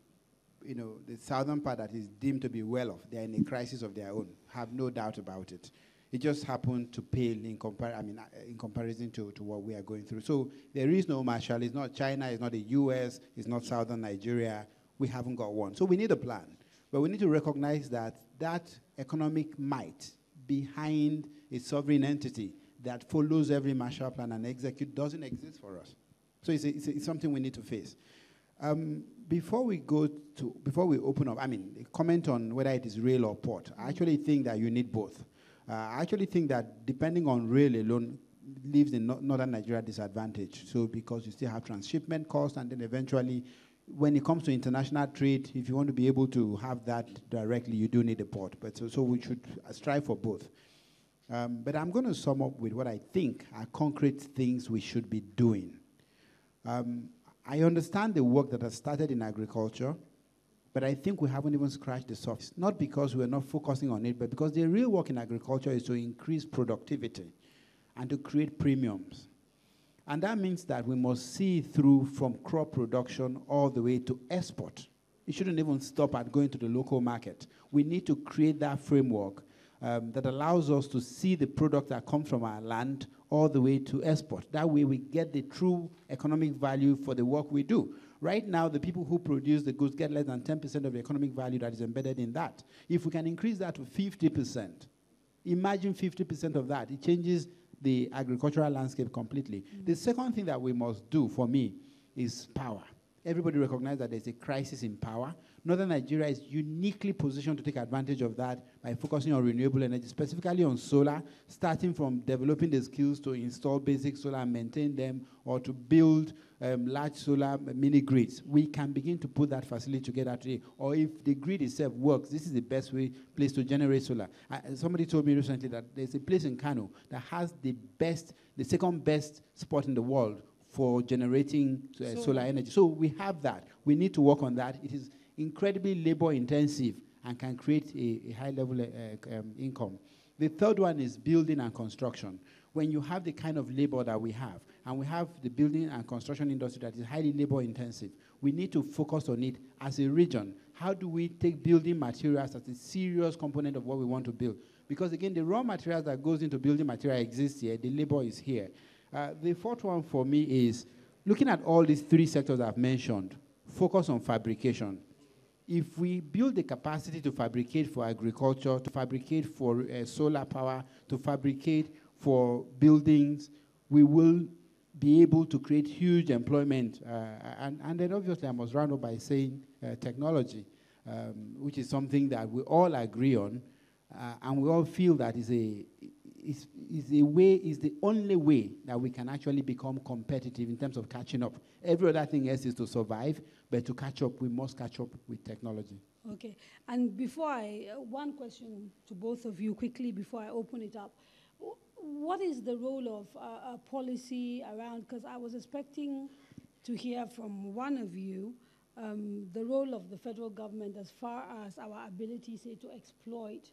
[SPEAKER 2] southern part that is deemed to be well off, they're in a crisis of their own. Have no doubt about it. It just happened to pale in comparison to what we are going through. So there is no Marshall. It's not China. It's not the U.S. It's not southern Nigeria. We haven't got one. So we need a plan. But we need to recognize that that economic might behind a sovereign entity that follows every Marshall Plan and execute doesn't exist for us. So it's something we need to face. Before we open up, comment on whether it is rail or port. I actually think that you need both. I actually think that depending on rail alone leaves the northern Nigeria disadvantaged. So because you still have transshipment costs, and then eventually, when it comes to international trade, if you want to be able to have that directly, you do need a port. But so we should strive for both. But I'm going to sum up with what I think are concrete things we should be doing. I understand the work that has started in agriculture, but I think we haven't even scratched the surface. Not because we're not focusing on it, but because the real work in agriculture is to increase productivity and to create premiums. And that means that we must see through from crop production all the way to export. It shouldn't even stop at going to the local market. We need to create that framework that allows us to see the product that comes from our land all the way to export. That way we get the true economic value for the work we do. Right now, the people who produce the goods get less than 10% of the economic value that is embedded in that. If we can increase that to 50%, imagine 50% of that. It changes the agricultural landscape completely. The second thing that we must do, for me, is power. Everybody recognizes that there's a crisis in power. Northern Nigeria is uniquely positioned to take advantage of that by focusing on renewable energy, specifically on solar, starting from developing the skills to install basic solar and maintain them, or to build large solar mini grids. We can begin to put that facility together today. Or if the grid itself works, this is the best place to generate solar. Somebody told me recently that there's a place in Kano that has the second best spot in the world for generating solar energy. So we have that. We need to work on that. It is incredibly labor intensive and can create a high level income. The third one is building and construction. When you have the kind of labor that we have, and we have the building and construction industry that is highly labor intensive, we need to focus on it as a region. How do we take building materials as a serious component of what we want to build? Because again, the raw materials that goes into building material exists here, the labor is here. The fourth one for me is looking at all these three sectors I've mentioned, focus on fabrication. If we build the capacity to fabricate for agriculture, to fabricate for solar power, to fabricate for buildings, we will be able to create huge employment. And then obviously I must round up by saying technology, which is something that we all agree on, and we all feel that is the only way that we can actually become competitive in terms of catching up. Every other thing else is to survive, but to catch up, we must catch up with technology.
[SPEAKER 4] Okay, and before one question to both of you quickly before I open it up. What is the role of policy around, because I was expecting to hear from one of you, the role of the federal government as far as our ability, say, to exploit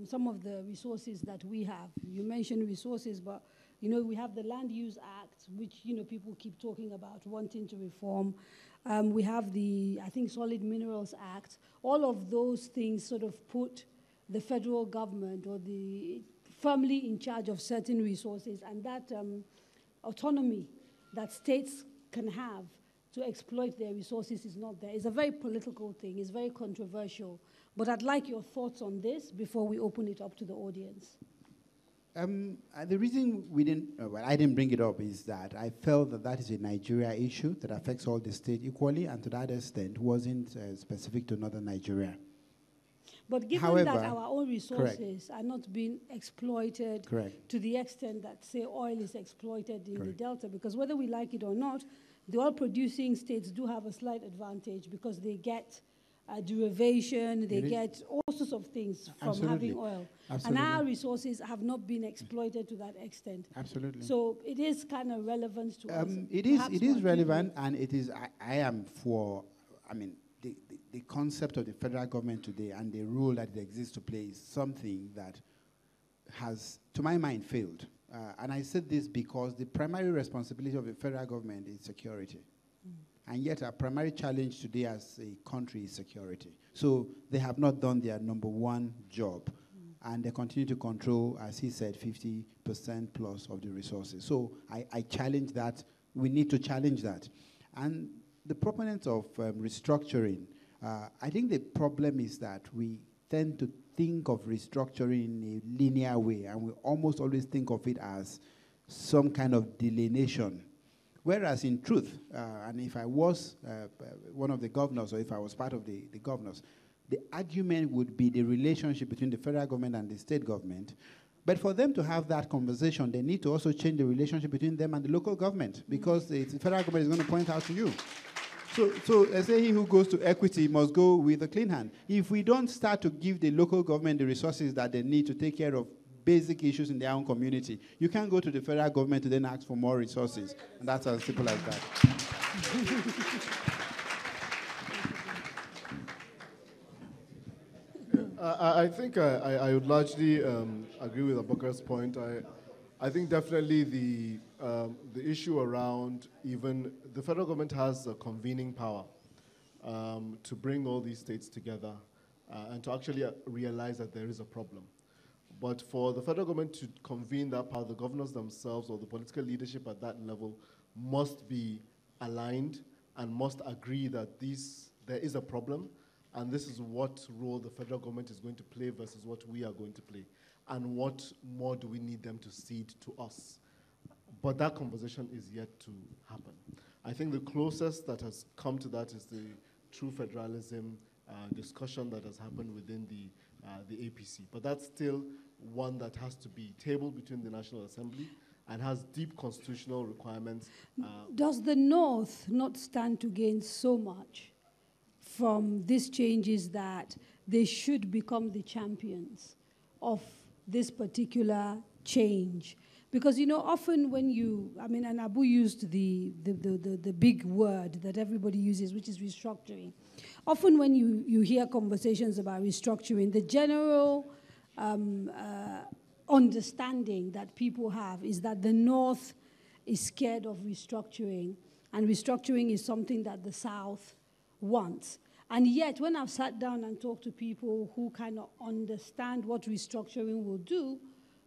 [SPEAKER 4] some of the resources that we have. You mentioned resources, but You know, we have the Land Use Act, which, you know, people keep talking about wanting to reform. We have the, I think, Solid Minerals Act. All of those things sort of put the federal government or the firmly in charge of certain resources, and that autonomy that states can have to exploit their resources is not there. It's a very political thing. It's very controversial. But I'd like your thoughts on this before we open it up to the audience.
[SPEAKER 2] The reason we didn't, well, I didn't bring it up is that I felt that that is a Nigeria issue that affects all the states equally, and to that extent wasn't specific to northern Nigeria.
[SPEAKER 4] But given
[SPEAKER 2] However,
[SPEAKER 4] that our own resources are not being exploited to the extent that, say, oil is exploited in the Delta, because whether we like it or not, the oil-producing states do have a slight advantage because they get derivation, they get all sorts of things from having oil. And our resources have not been exploited to that extent.
[SPEAKER 2] Absolutely.
[SPEAKER 4] So it is kind of relevant to us.
[SPEAKER 2] It is relevant, and it is, I am for, I mean, the concept of the federal government today and the role that it exists to play is something that has, to my mind, failed. And I said this because the primary responsibility of the federal government is security. And yet our primary challenge today as a country is security. So they have not done their number one job. And they continue to control, as he said, 50% plus of the resources. So I challenge that. We need to challenge that. And the proponents of restructuring, I think the problem is that we tend to think of restructuring in a linear way, and we almost always think of it as some kind of delineation. Whereas in truth, and if I was one of the governors, or if I was part of the governors, the argument would be the relationship between the federal government and the state government. But for them to have that conversation, they need to also change the relationship between them and the local government, because the federal government is going to point out to you. So I say he who goes to equity must go with a clean hand. If we don't start to give the local government the resources that they need to take care of basic issues in their own community, you can't go to the federal government to then ask for more resources. And that's as simple as that.
[SPEAKER 3] I think I would largely agree with Abubakar's point. I think definitely the issue around even the federal government has a convening power to bring all these states together and to actually realize that there is a problem. But for the federal government to convene that power, the governors themselves or the political leadership at that level must be aligned and must agree that there is a problem, and this is what role the federal government is going to play versus what we are going to play, and what more do we need them to cede to us. But that conversation is yet to happen. I think the closest that has come to that is the true federalism discussion that has happened within the APC. But that's still one that has to be tabled between the National Assembly and has deep constitutional requirements.
[SPEAKER 4] Does the North not stand to gain so much from these changes that they should become the champions of this particular change? Because, you know, often when you, I mean, and Abu used the big word that everybody uses, which is restructuring. Often when you hear conversations about restructuring, the general understanding that people have is that the North is scared of restructuring, and restructuring is something that the South wants. And yet, when I've sat down and talked to people who kind of understand what restructuring will do,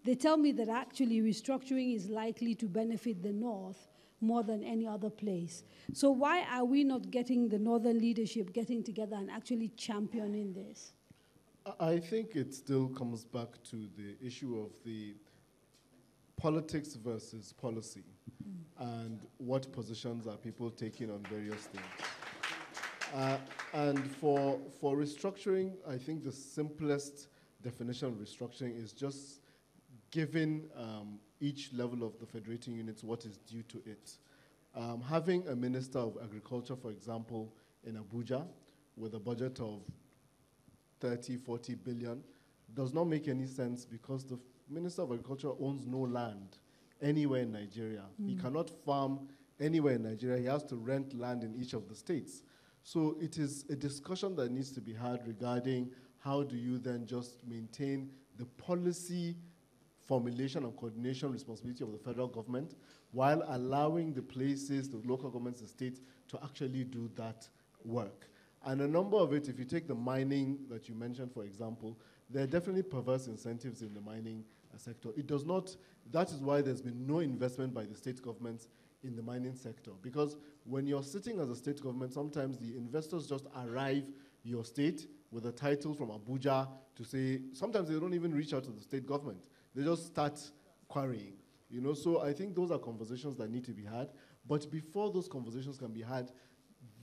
[SPEAKER 4] they tell me that actually restructuring is likely to benefit the North more than any other place. So why are we not getting the Northern leadership getting together and actually championing this?
[SPEAKER 3] I think it still comes back to the issue of the politics versus policy and what positions are people taking on various things. And for restructuring, I think the simplest definition of restructuring is just giving each level of the federating units what is due to it. Having a Minister of Agriculture, for example, in Abuja with a budget of 30, 40 billion does not make any sense because the Minister of Agriculture owns no land anywhere in Nigeria. He cannot farm anywhere in Nigeria. He has to rent land in each of the states. So it is a discussion that needs to be had regarding how do you then just maintain the policy formulation and coordination responsibility of the federal government, while allowing the places, the local governments, the states, to actually do that work. And a number of it, if you take the mining that you mentioned, for example, there are definitely perverse incentives in the mining sector. It does not, that is why there's been no investment by the state governments in the mining sector. Because when you're sitting as a state government, sometimes the investors just arrive your state with a title from Abuja to say, sometimes they don't even reach out to the state government. They just start quarrying. You know, so I think those are conversations that need to be had. But before those conversations can be had,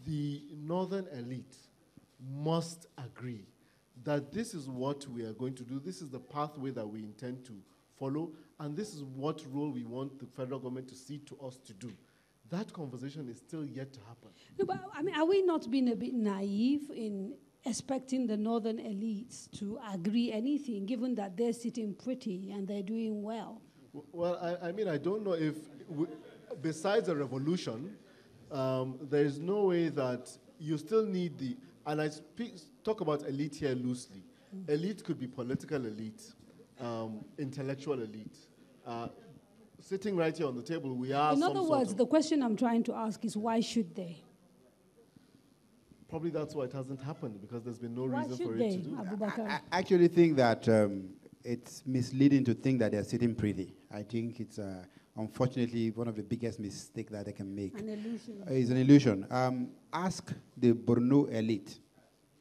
[SPEAKER 3] the northern elite must agree that this is what we are going to do, this is the pathway that we intend to follow, and this is what role we want the federal government to see to us to do. That conversation is still yet to happen.
[SPEAKER 4] No, but I mean, are we not being a bit naive in expecting the northern elites to agree anything, given that they're sitting pretty and they're doing well?
[SPEAKER 3] Well, I mean, I don't know if, besides a revolution, there is no way that you still need the, and I talk about elite here loosely. Elite could be political elite, intellectual elite. Sitting right here on the table, we are
[SPEAKER 4] in other words, the question I'm trying to ask is, why should they?
[SPEAKER 3] Probably that's why it hasn't happened, because there's been no reason for it to do.
[SPEAKER 4] Abubakar?
[SPEAKER 2] I actually think that it's misleading to think that they're sitting pretty. I think it's unfortunately one of the biggest mistakes that they can make.
[SPEAKER 4] An illusion.
[SPEAKER 2] It's an illusion. Ask the Borno elite.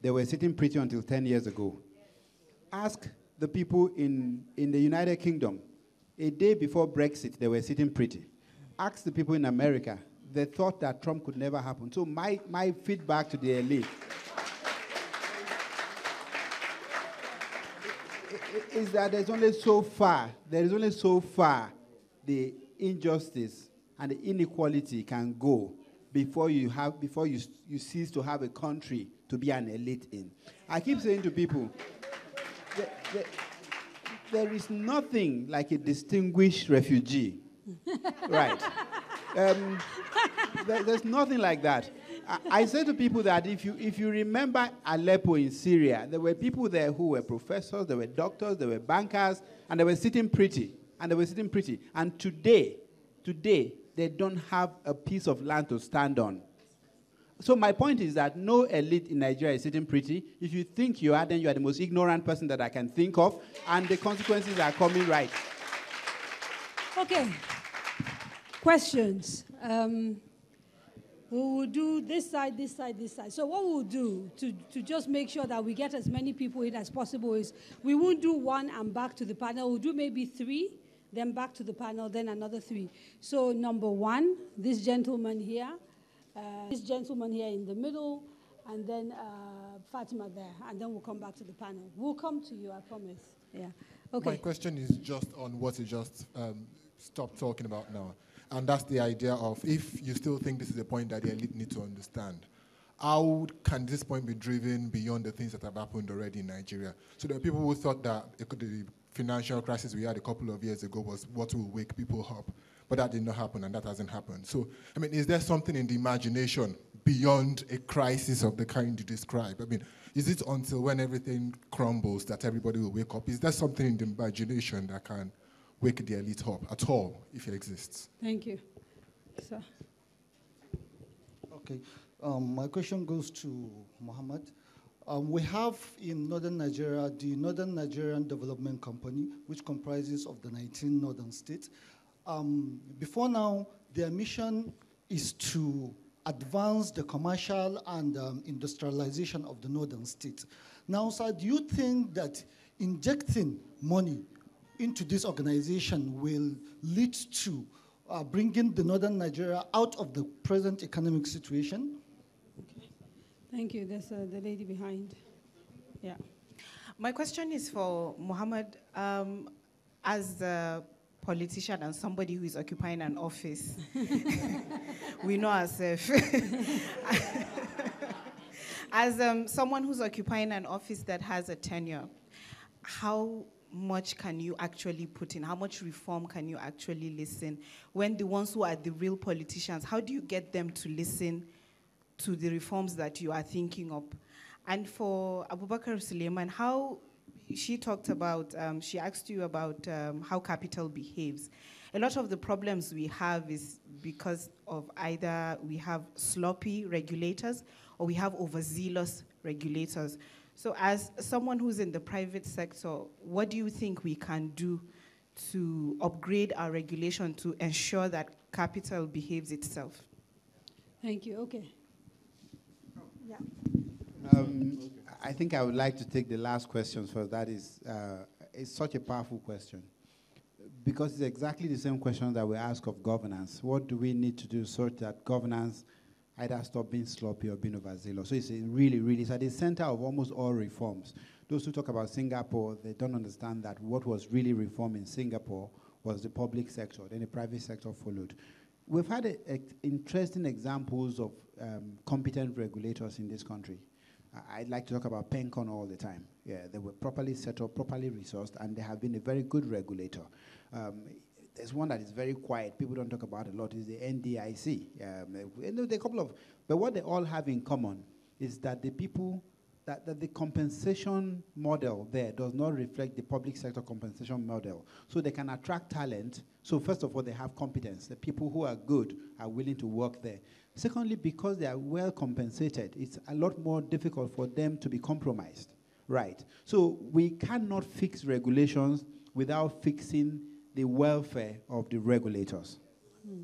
[SPEAKER 2] They were sitting pretty until 10 years ago. Ask the people in the United Kingdom. A day before Brexit, they were sitting pretty. Ask the people in America. They thought that Trump could never happen. So my feedback to the elite is that there is only so far the injustice and the inequality can go before you cease to have a country to be an elite in. I keep saying to people, there is nothing like a distinguished refugee, right? There's nothing like that. I say to people that if you remember Aleppo in Syria, there were people there who were professors, there were doctors, there were bankers, and they were sitting pretty. And today, they don't have a piece of land to stand on. So my point is that no elite in Nigeria is sitting pretty. If you think you are, then you are the most ignorant person that I can think of, and the consequences are coming right.
[SPEAKER 4] Okay. Questions. We will do this side, this side, this side. So what we'll do to just make sure that we get as many people in as possible is we won't do one and back to the panel. We'll do maybe 3, then back to the panel, then another 3. So number 1, this gentleman here in the middle, and then Fatima there, and then we'll come back to the panel. We'll come to you, I promise. Yeah. Okay.
[SPEAKER 5] My question is just on what you just stopped talking about now. And that's the idea of, if you still think this is a point that the elite need to understand, how can this point be driven beyond the things that have happened already in Nigeria? So there are people who thought that the financial crisis we had a couple of years ago was what will wake people up, but that did not happen, and that hasn't happened. So, I mean, is there something in the imagination beyond a crisis of the kind you describe? I mean, is it until when everything crumbles that everybody will wake up? Is there something in the imagination that can wake the elite up at all, if it exists?
[SPEAKER 4] Thank you. Sir.
[SPEAKER 6] Okay. My question goes to Mohammed. We have in northern Nigeria the Northern Nigerian Development Company, which comprises of the 19 northern states. Before now, their mission is to advance the commercial and industrialization of the northern states. Now, sir, do you think that injecting money into this organization will lead to bringing the northern Nigeria out of the present economic situation?
[SPEAKER 4] Okay. Thank you. There's the lady behind. Yeah.
[SPEAKER 7] My question is for Mohammed. As a politician and somebody who is occupying an office, we know ourselves. As someone who's occupying an office that has a tenure, how much can you actually put in? How much reform can you actually listen? When the ones who are the real politicians, how do you get them to listen to the reforms that you are thinking of? And for Abubakar Suleiman, how she talked about, she asked you about how capital behaves. A lot of the problems we have is because of either we have sloppy regulators or we have overzealous regulators. So as someone who's in the private sector, what do you think we can do to upgrade our regulation to ensure that capital behaves itself?
[SPEAKER 4] Thank you. Okay. Yeah.
[SPEAKER 2] I think I would like to take the last question first. That is, it's such a powerful question, because it's exactly the same question that we ask of governance. What do we need to do so that governance either stop being sloppy or being overzealous? So it's it's at the center of almost all reforms. Those who talk about Singapore, they don't understand that what was really reform in Singapore was the public sector, then the private sector followed. We've had interesting examples of competent regulators in this country. I'd like to talk about PENCON all the time. Yeah, they were properly set up, properly resourced, and they have been a very good regulator. There's one that is very quiet, people don't talk about a lot, is the NDIC. There are a couple of, but what they all have in common is that the people, that the compensation model there does not reflect the public sector compensation model. So they can attract talent. So first of all, they have competence. The people who are good are willing to work there. Secondly, because they are well compensated, it's a lot more difficult for them to be compromised, right? So we cannot fix regulations without fixing the welfare of the regulators.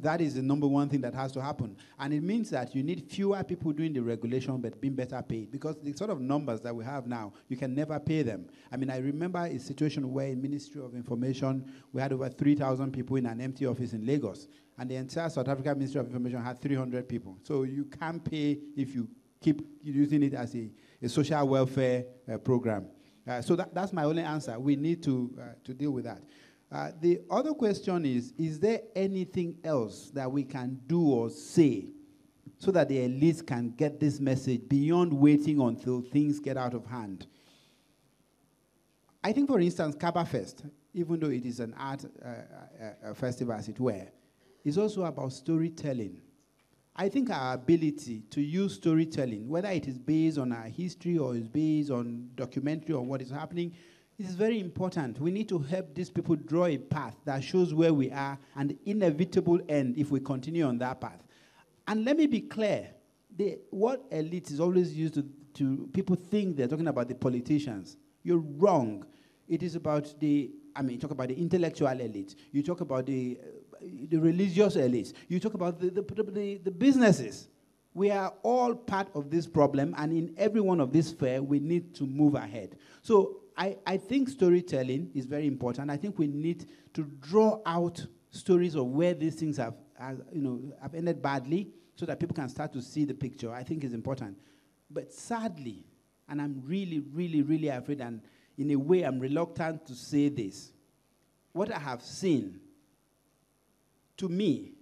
[SPEAKER 2] That is the number one thing that has to happen. And it means that you need fewer people doing the regulation but being better paid, because the sort of numbers that we have now, you can never pay them. I mean, I remember a situation where in Ministry of Information, we had over 3,000 people in an empty office in Lagos, and the entire South Africa Ministry of Information had 300 people. So you can't pay if you keep using it as a social welfare program. So that's my only answer. We need to deal with that. The other question is there anything else that we can do or say so that the elites can get this message beyond waiting until things get out of hand? I think, for instance, Kabafest, even though it is an art festival, as it were, is also about storytelling. I think our ability to use storytelling, whether it is based on our history or is based on documentary or what is happening, is very important. We need to help these people draw a path that shows where we are and the inevitable end if we continue on that path. And let me be clear, what elite is always used to people think they're talking about the politicians. You're wrong. It is about you talk about the intellectual elite. You talk about the religious elite. You talk about the businesses. We are all part of this problem, and in every one of these spheres, we need to move ahead. So I think storytelling is very important. I think we need to draw out stories of where these things have ended badly so that people can start to see the picture. I think is important. But sadly, and I'm really, really, really afraid, and in a way I'm reluctant to say this, what I have seen, to me,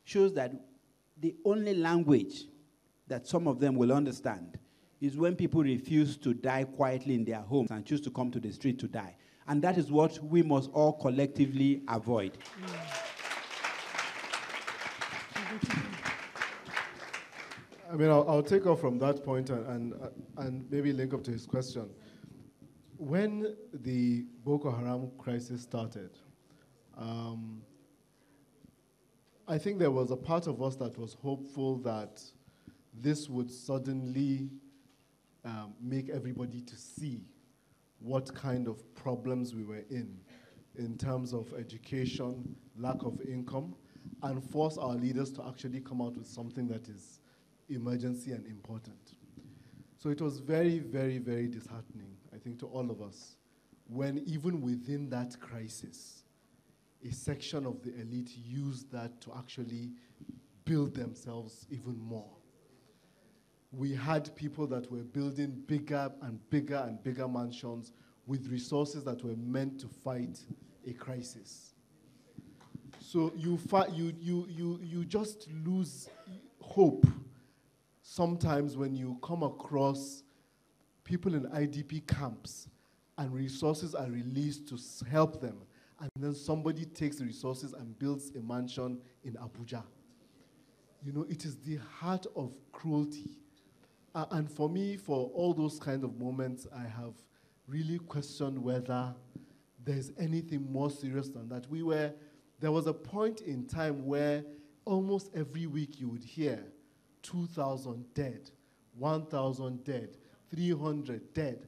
[SPEAKER 2] shows that the only language that some of them will understand is when people refuse to die quietly in their homes and choose to come to the street to die. And that is what we must all collectively avoid.
[SPEAKER 3] I mean, I'll take off from that point and maybe link up to his question. When the Boko Haram crisis started, I think there was a part of us that was hopeful that this would suddenly make everybody to see what kind of problems we were in terms of education, lack of income, and force our leaders to actually come out with something that is emergency and important. So it was very, very, very disheartening, I think, to all of us, when even within that crisis, a section of the elite used that to actually build themselves even more. We had people that were building bigger and bigger and bigger mansions with resources that were meant to fight a crisis. So you just lose hope sometimes when you come across people in IDP camps and resources are released to help them, and then somebody takes the resources and builds a mansion in Abuja. You know, it is the heart of cruelty. And for me, for all those kind of moments, I have really questioned whether there's anything more serious than that. There was a point in time where almost every week you would hear 2,000 dead, 1,000 dead, 300 dead.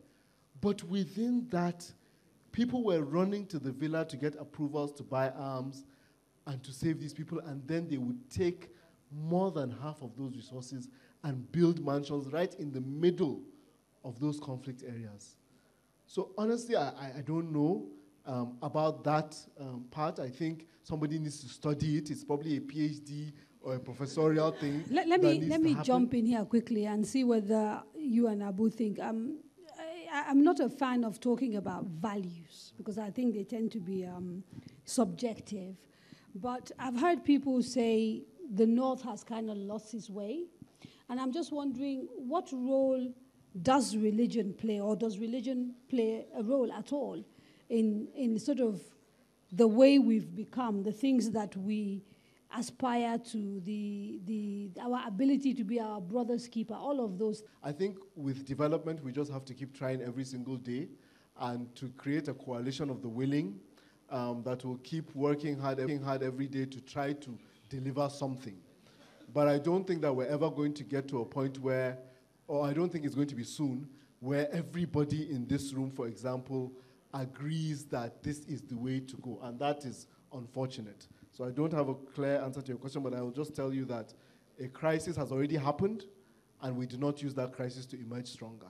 [SPEAKER 3] But within that, people were running to the villa to get approvals to buy arms and to save these people, and then they would take more than half of those resources and build mansions right in the middle of those conflict areas. So honestly, I don't know about that part. I think somebody needs to study it. It's probably a PhD or a professorial thing.
[SPEAKER 4] Let me jump in here quickly and see whether you and Abu think. I'm not a fan of talking about values because I think they tend to be subjective. But I've heard people say the North has kind of lost its way. And I'm just wondering, what role does religion play, or does religion play a role at all in sort of the way we've become, the things that we aspire to, our ability to be our brother's keeper, all of those?
[SPEAKER 3] I think with development, we just have to keep trying every single day and to create a coalition of the willing that will keep working hard every day to try to deliver something. But I don't think that we're ever going to get to a point where, or I don't think it's going to be soon, where everybody in this room, for example, agrees that this is the way to go. And that is unfortunate. So I don't have a clear answer to your question, but I will just tell you that a crisis has already happened, and we do not use that crisis to emerge stronger.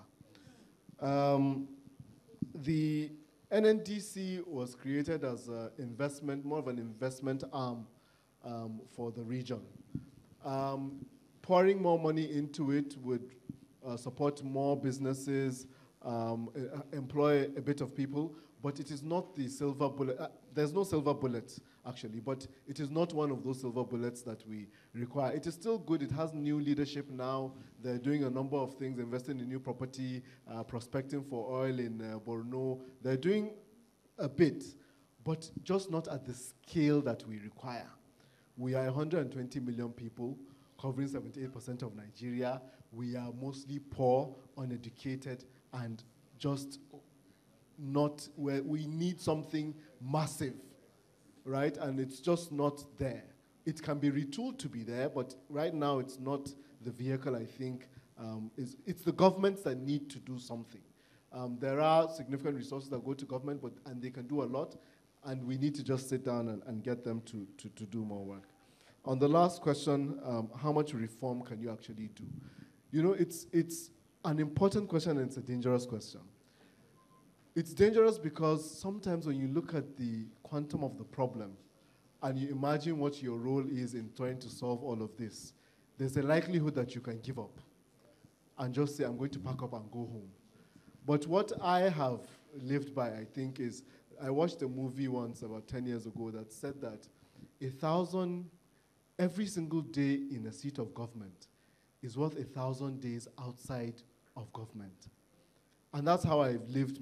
[SPEAKER 3] The NNDC was created as an investment, more of an investment arm for the region. Pouring more money into it would support more businesses, employ a bit of people, but it is not the silver bullet. There's no silver bullet, actually, but it is not one of those silver bullets that we require. It is still good. It has new leadership now. They're doing a number of things, investing in new property, prospecting for oil in Borno. They're doing a bit, but just not at the scale that we require. We are 120 million people, covering 78% of Nigeria. We are mostly poor, uneducated, and just not where we need something massive, right? And it's just not there. It can be retooled to be there, but right now it's not the vehicle, I think. It's the governments that need to do something. There are significant resources that go to government, and they can do a lot, and we need to just sit down and get them to do more work. On the last question, how much reform can you actually do? You know, it's an important question, and it's a dangerous question. It's dangerous because sometimes when you look at the quantum of the problem and you imagine what your role is in trying to solve all of this, there's a likelihood that you can give up and just say, I'm going to pack up and go home. But what I have lived by, I think, is I watched a movie once about 10 years ago that said that 1,000, every single day in a seat of government is worth 1,000 days outside of government. And that's how I've lived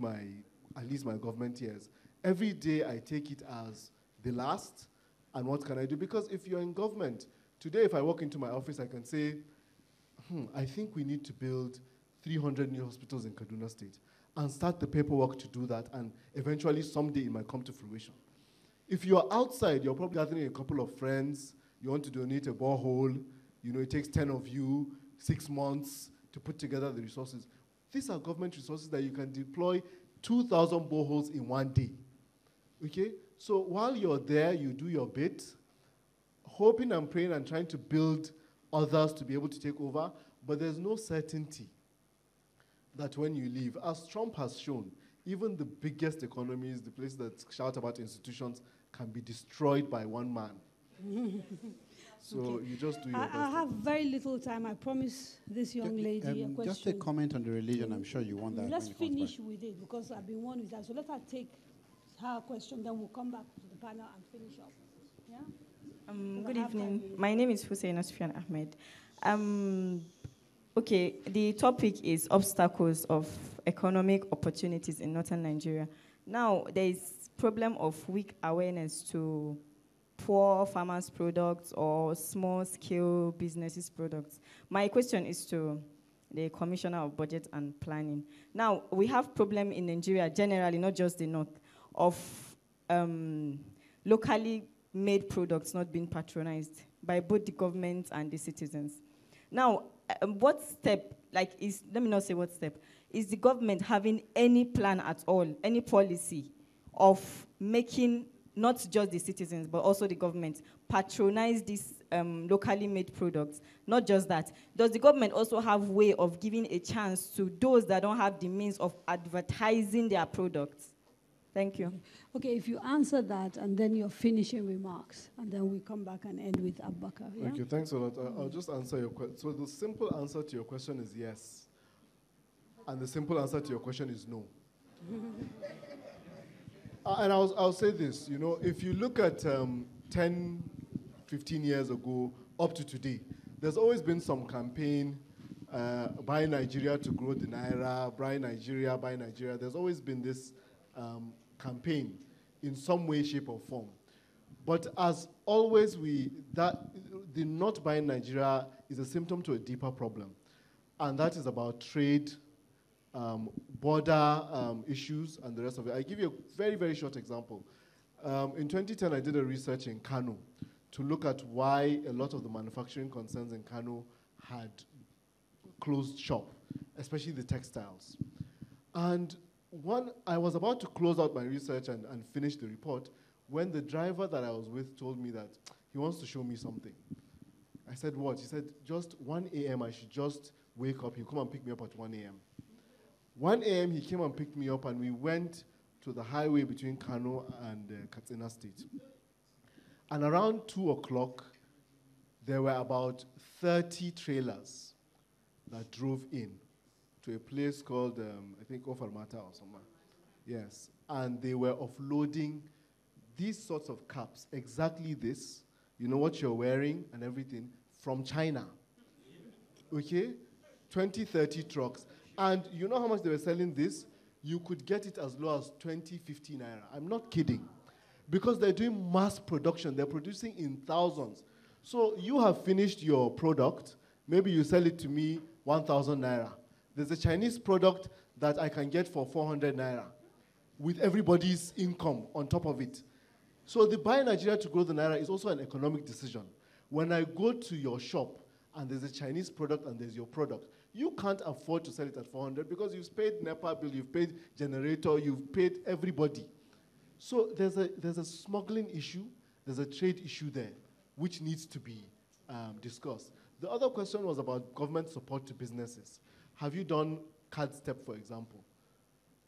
[SPEAKER 3] at least my government years. Every day I take it as the last, and what can I do? Because if you're in government, today if I walk into my office, I can say, I think we need to build 300 new hospitals in Kaduna State, and start the paperwork to do that, and eventually someday it might come to fruition. If you're outside, you're probably gathering a couple of friends, you want to donate a borehole, you know, it takes 10 of you, 6 months to put together the resources. These are government resources that you can deploy 2,000 boreholes in one day, okay? So while you're there, you do your bit, hoping and praying and trying to build others to be able to take over, but there's no certainty that when you leave, as Trump has shown, even the biggest economies, the places that shout about institutions, can be destroyed by one man. So okay. You just do your best.
[SPEAKER 4] I have very little time. I promise this young lady a question.
[SPEAKER 2] Just a comment on the religion. I'm sure you want that.
[SPEAKER 4] Let's finish with it because I've been warned with that. So let her take her question, then we'll come back to the panel and finish up. Yeah?
[SPEAKER 8] Good evening. My name is Suleiman Ahmed. Okay, the topic is obstacles of economic opportunities in northern Nigeria. Now, there is problem of weak awareness to poor farmers' products or small-scale businesses' products. My question is to the Commissioner of Budget and Planning. Now, we have problem in Nigeria generally, not just the North, of locally made products not being patronized by both the government and the citizens. Now, what step, let me not say what step, is the government having any plan at all, any policy of making not just the citizens, but also the government patronize these locally made products? Not just that. Does the government also have way of giving a chance to those that don't have the means of advertising their products? Thank you.
[SPEAKER 4] Okay, if you answer that, and then your finishing remarks, and then we come back and end with Abubakar. Yeah?
[SPEAKER 3] Okay, thanks a lot. I'll just answer your question. So the simple answer to your question is yes. And the simple answer to your question is no. And I'll say this, if you look at 10, 15 years ago up to today, there's always been some campaign, buy Nigeria to grow the Naira, buy Nigeria, buy Nigeria. There's always been this campaign in some way, shape, or form. But as always, the not buying Nigeria is a symptom to a deeper problem. And that is about trade, border issues, and the rest of it. I give you a very, very short example. In 2010, I did a research in Kano to look at why a lot of the manufacturing concerns in Kano had closed shop, especially the textiles. And I was about to close out my research and finish the report when the driver that I was with told me that he wants to show me something. I said, what? He said, just 1 a.m. I should just wake up. He'll come and pick me up at 1 a.m. 1 a.m. he came and picked me up, and we went to the highway between Kano and Kaduna State. And around 2 o'clock, there were about 30 trailers that drove in to a place called, I think, Ofarmata or somewhere. Yes. And they were offloading these sorts of caps, exactly this, what you're wearing and everything, from China. Okay? 20, 30 trucks. And you know how much they were selling this? You could get it as low as 20, 50 naira. I'm not kidding. Because they're doing mass production. They're producing in thousands. So you have finished your product. Maybe you sell it to me 1,000 naira. There's a Chinese product that I can get for 400 naira with everybody's income on top of it. So the buy Nigeria to grow the naira is also an economic decision. When I go to your shop and there's a Chinese product and there's your product, you can't afford to sell it at 400 because you've paid NEPA bill, you've paid generator, you've paid everybody. So there's a smuggling issue, there's a trade issue there, which needs to be discussed. The other question was about government support to businesses. Have you done CAD-STEP, for example?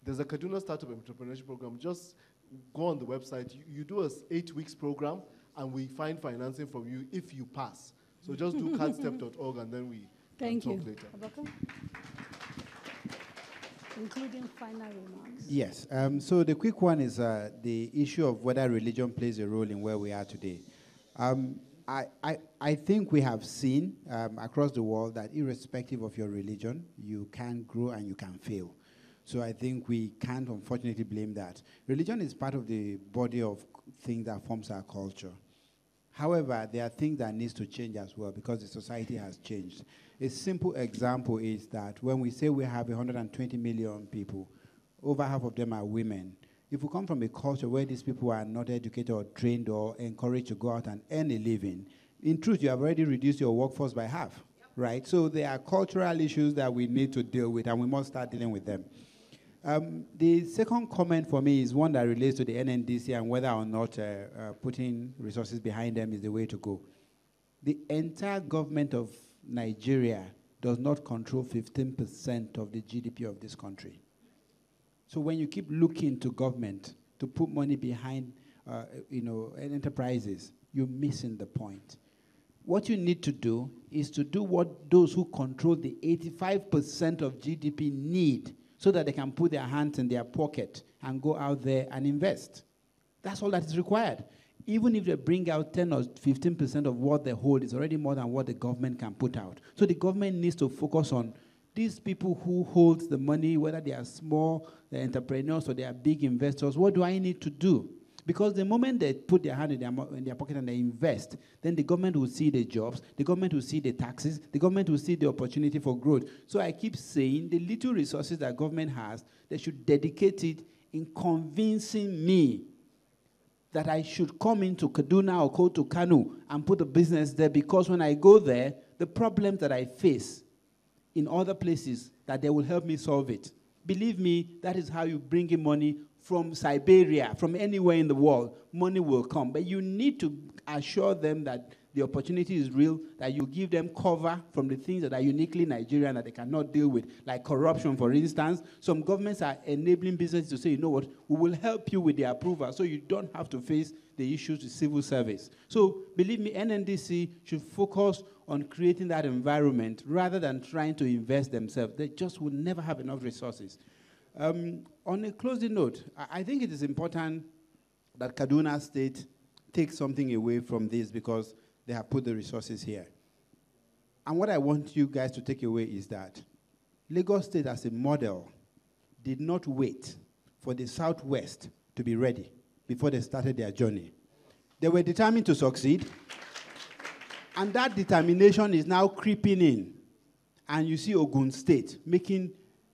[SPEAKER 3] There's a Kaduna Startup Entrepreneurship Program. Just go on the website. You do an 8 weeks program, and we find financing from you if you pass. So just do cadstep.org, and then we
[SPEAKER 4] Thank
[SPEAKER 3] talk
[SPEAKER 4] you.
[SPEAKER 3] later.
[SPEAKER 4] Abubakar? Including final remarks.
[SPEAKER 2] Yes. So the quick one is the issue of whether religion plays a role in where we are today. I think we have seen across the world that irrespective of your religion, you can grow and you can fail. So I think we can't unfortunately blame that. Religion is part of the body of things that forms our culture. However, there are things that needs to change as well because the society has changed. A simple example is that when we say we have 120 million people, over half of them are women. If we come from a culture where these people are not educated or trained or encouraged to go out and earn a living, in truth, you have already reduced your workforce by half, right? So there are cultural issues that we need to deal with, and we must start dealing with them. The second comment for me is one that relates to the NNDC and whether or not putting resources behind them is the way to go. The entire government of Nigeria does not control 15% of the GDP of this country. So when you keep looking to government to put money behind enterprises, you're missing the point. What you need to do is to do what those who control the 85% of GDP need so that they can put their hands in their pocket and go out there and invest. That's all that is required. Even if they bring out 10 or 15% of what they hold, it's already more than what the government can put out. So the government needs to focus on these people who hold the money, whether they are small, they're entrepreneurs, or they are big investors. What do I need to do? Because the moment they put their hand in their pocket and they invest, then the government will see the jobs, the government will see the taxes, the government will see the opportunity for growth. So I keep saying the little resources that government has, they should dedicate it in convincing me that I should come into Kaduna or go to Kanu and put a business there, because when I go there, the problems that I face in other places, that they will help me solve it. Believe me, that is how you bring in money from Siberia, from anywhere in the world. Money will come. But you need to assure them that the opportunity is real, that you give them cover from the things that are uniquely Nigerian that they cannot deal with, like corruption, for instance. Some governments are enabling businesses to say, you know what, we will help you with the approval so you don't have to face the issues with civil service. So believe me, NNDC should focus on creating that environment rather than trying to invest themselves. They just will never have enough resources. On a closing note, I think it is important that Kaduna State takes something away from this, because they have put the resources here. And what I want you guys to take away is that Lagos State as a model did not wait for the Southwest to be ready before they started their journey. They were determined to succeed, and that determination is now creeping in. And you see Ogun State making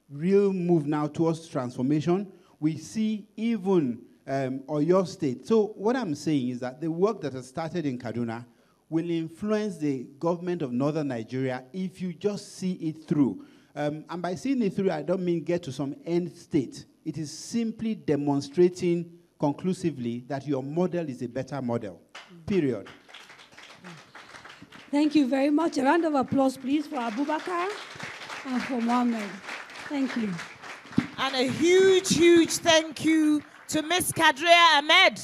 [SPEAKER 2] real move now towards transformation. We see even Oyo State. So what I'm saying is that the work that has started in Kaduna will influence the government of northern Nigeria if you just see it through. And by seeing it through, I don't mean get to some end state. It is simply demonstrating conclusively that your model is a better model, period.
[SPEAKER 4] Thank you very much. A round of applause, please, for Abubakar and for Mohammed. Thank you.
[SPEAKER 1] And a huge, huge thank you to Miss Kadaria Ahmed.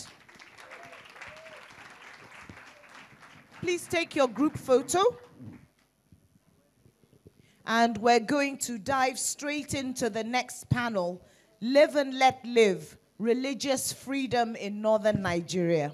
[SPEAKER 1] Please take your group photo. And we're going to dive straight into the next panel, Live and Let Live, Religious Freedom in Northern Nigeria.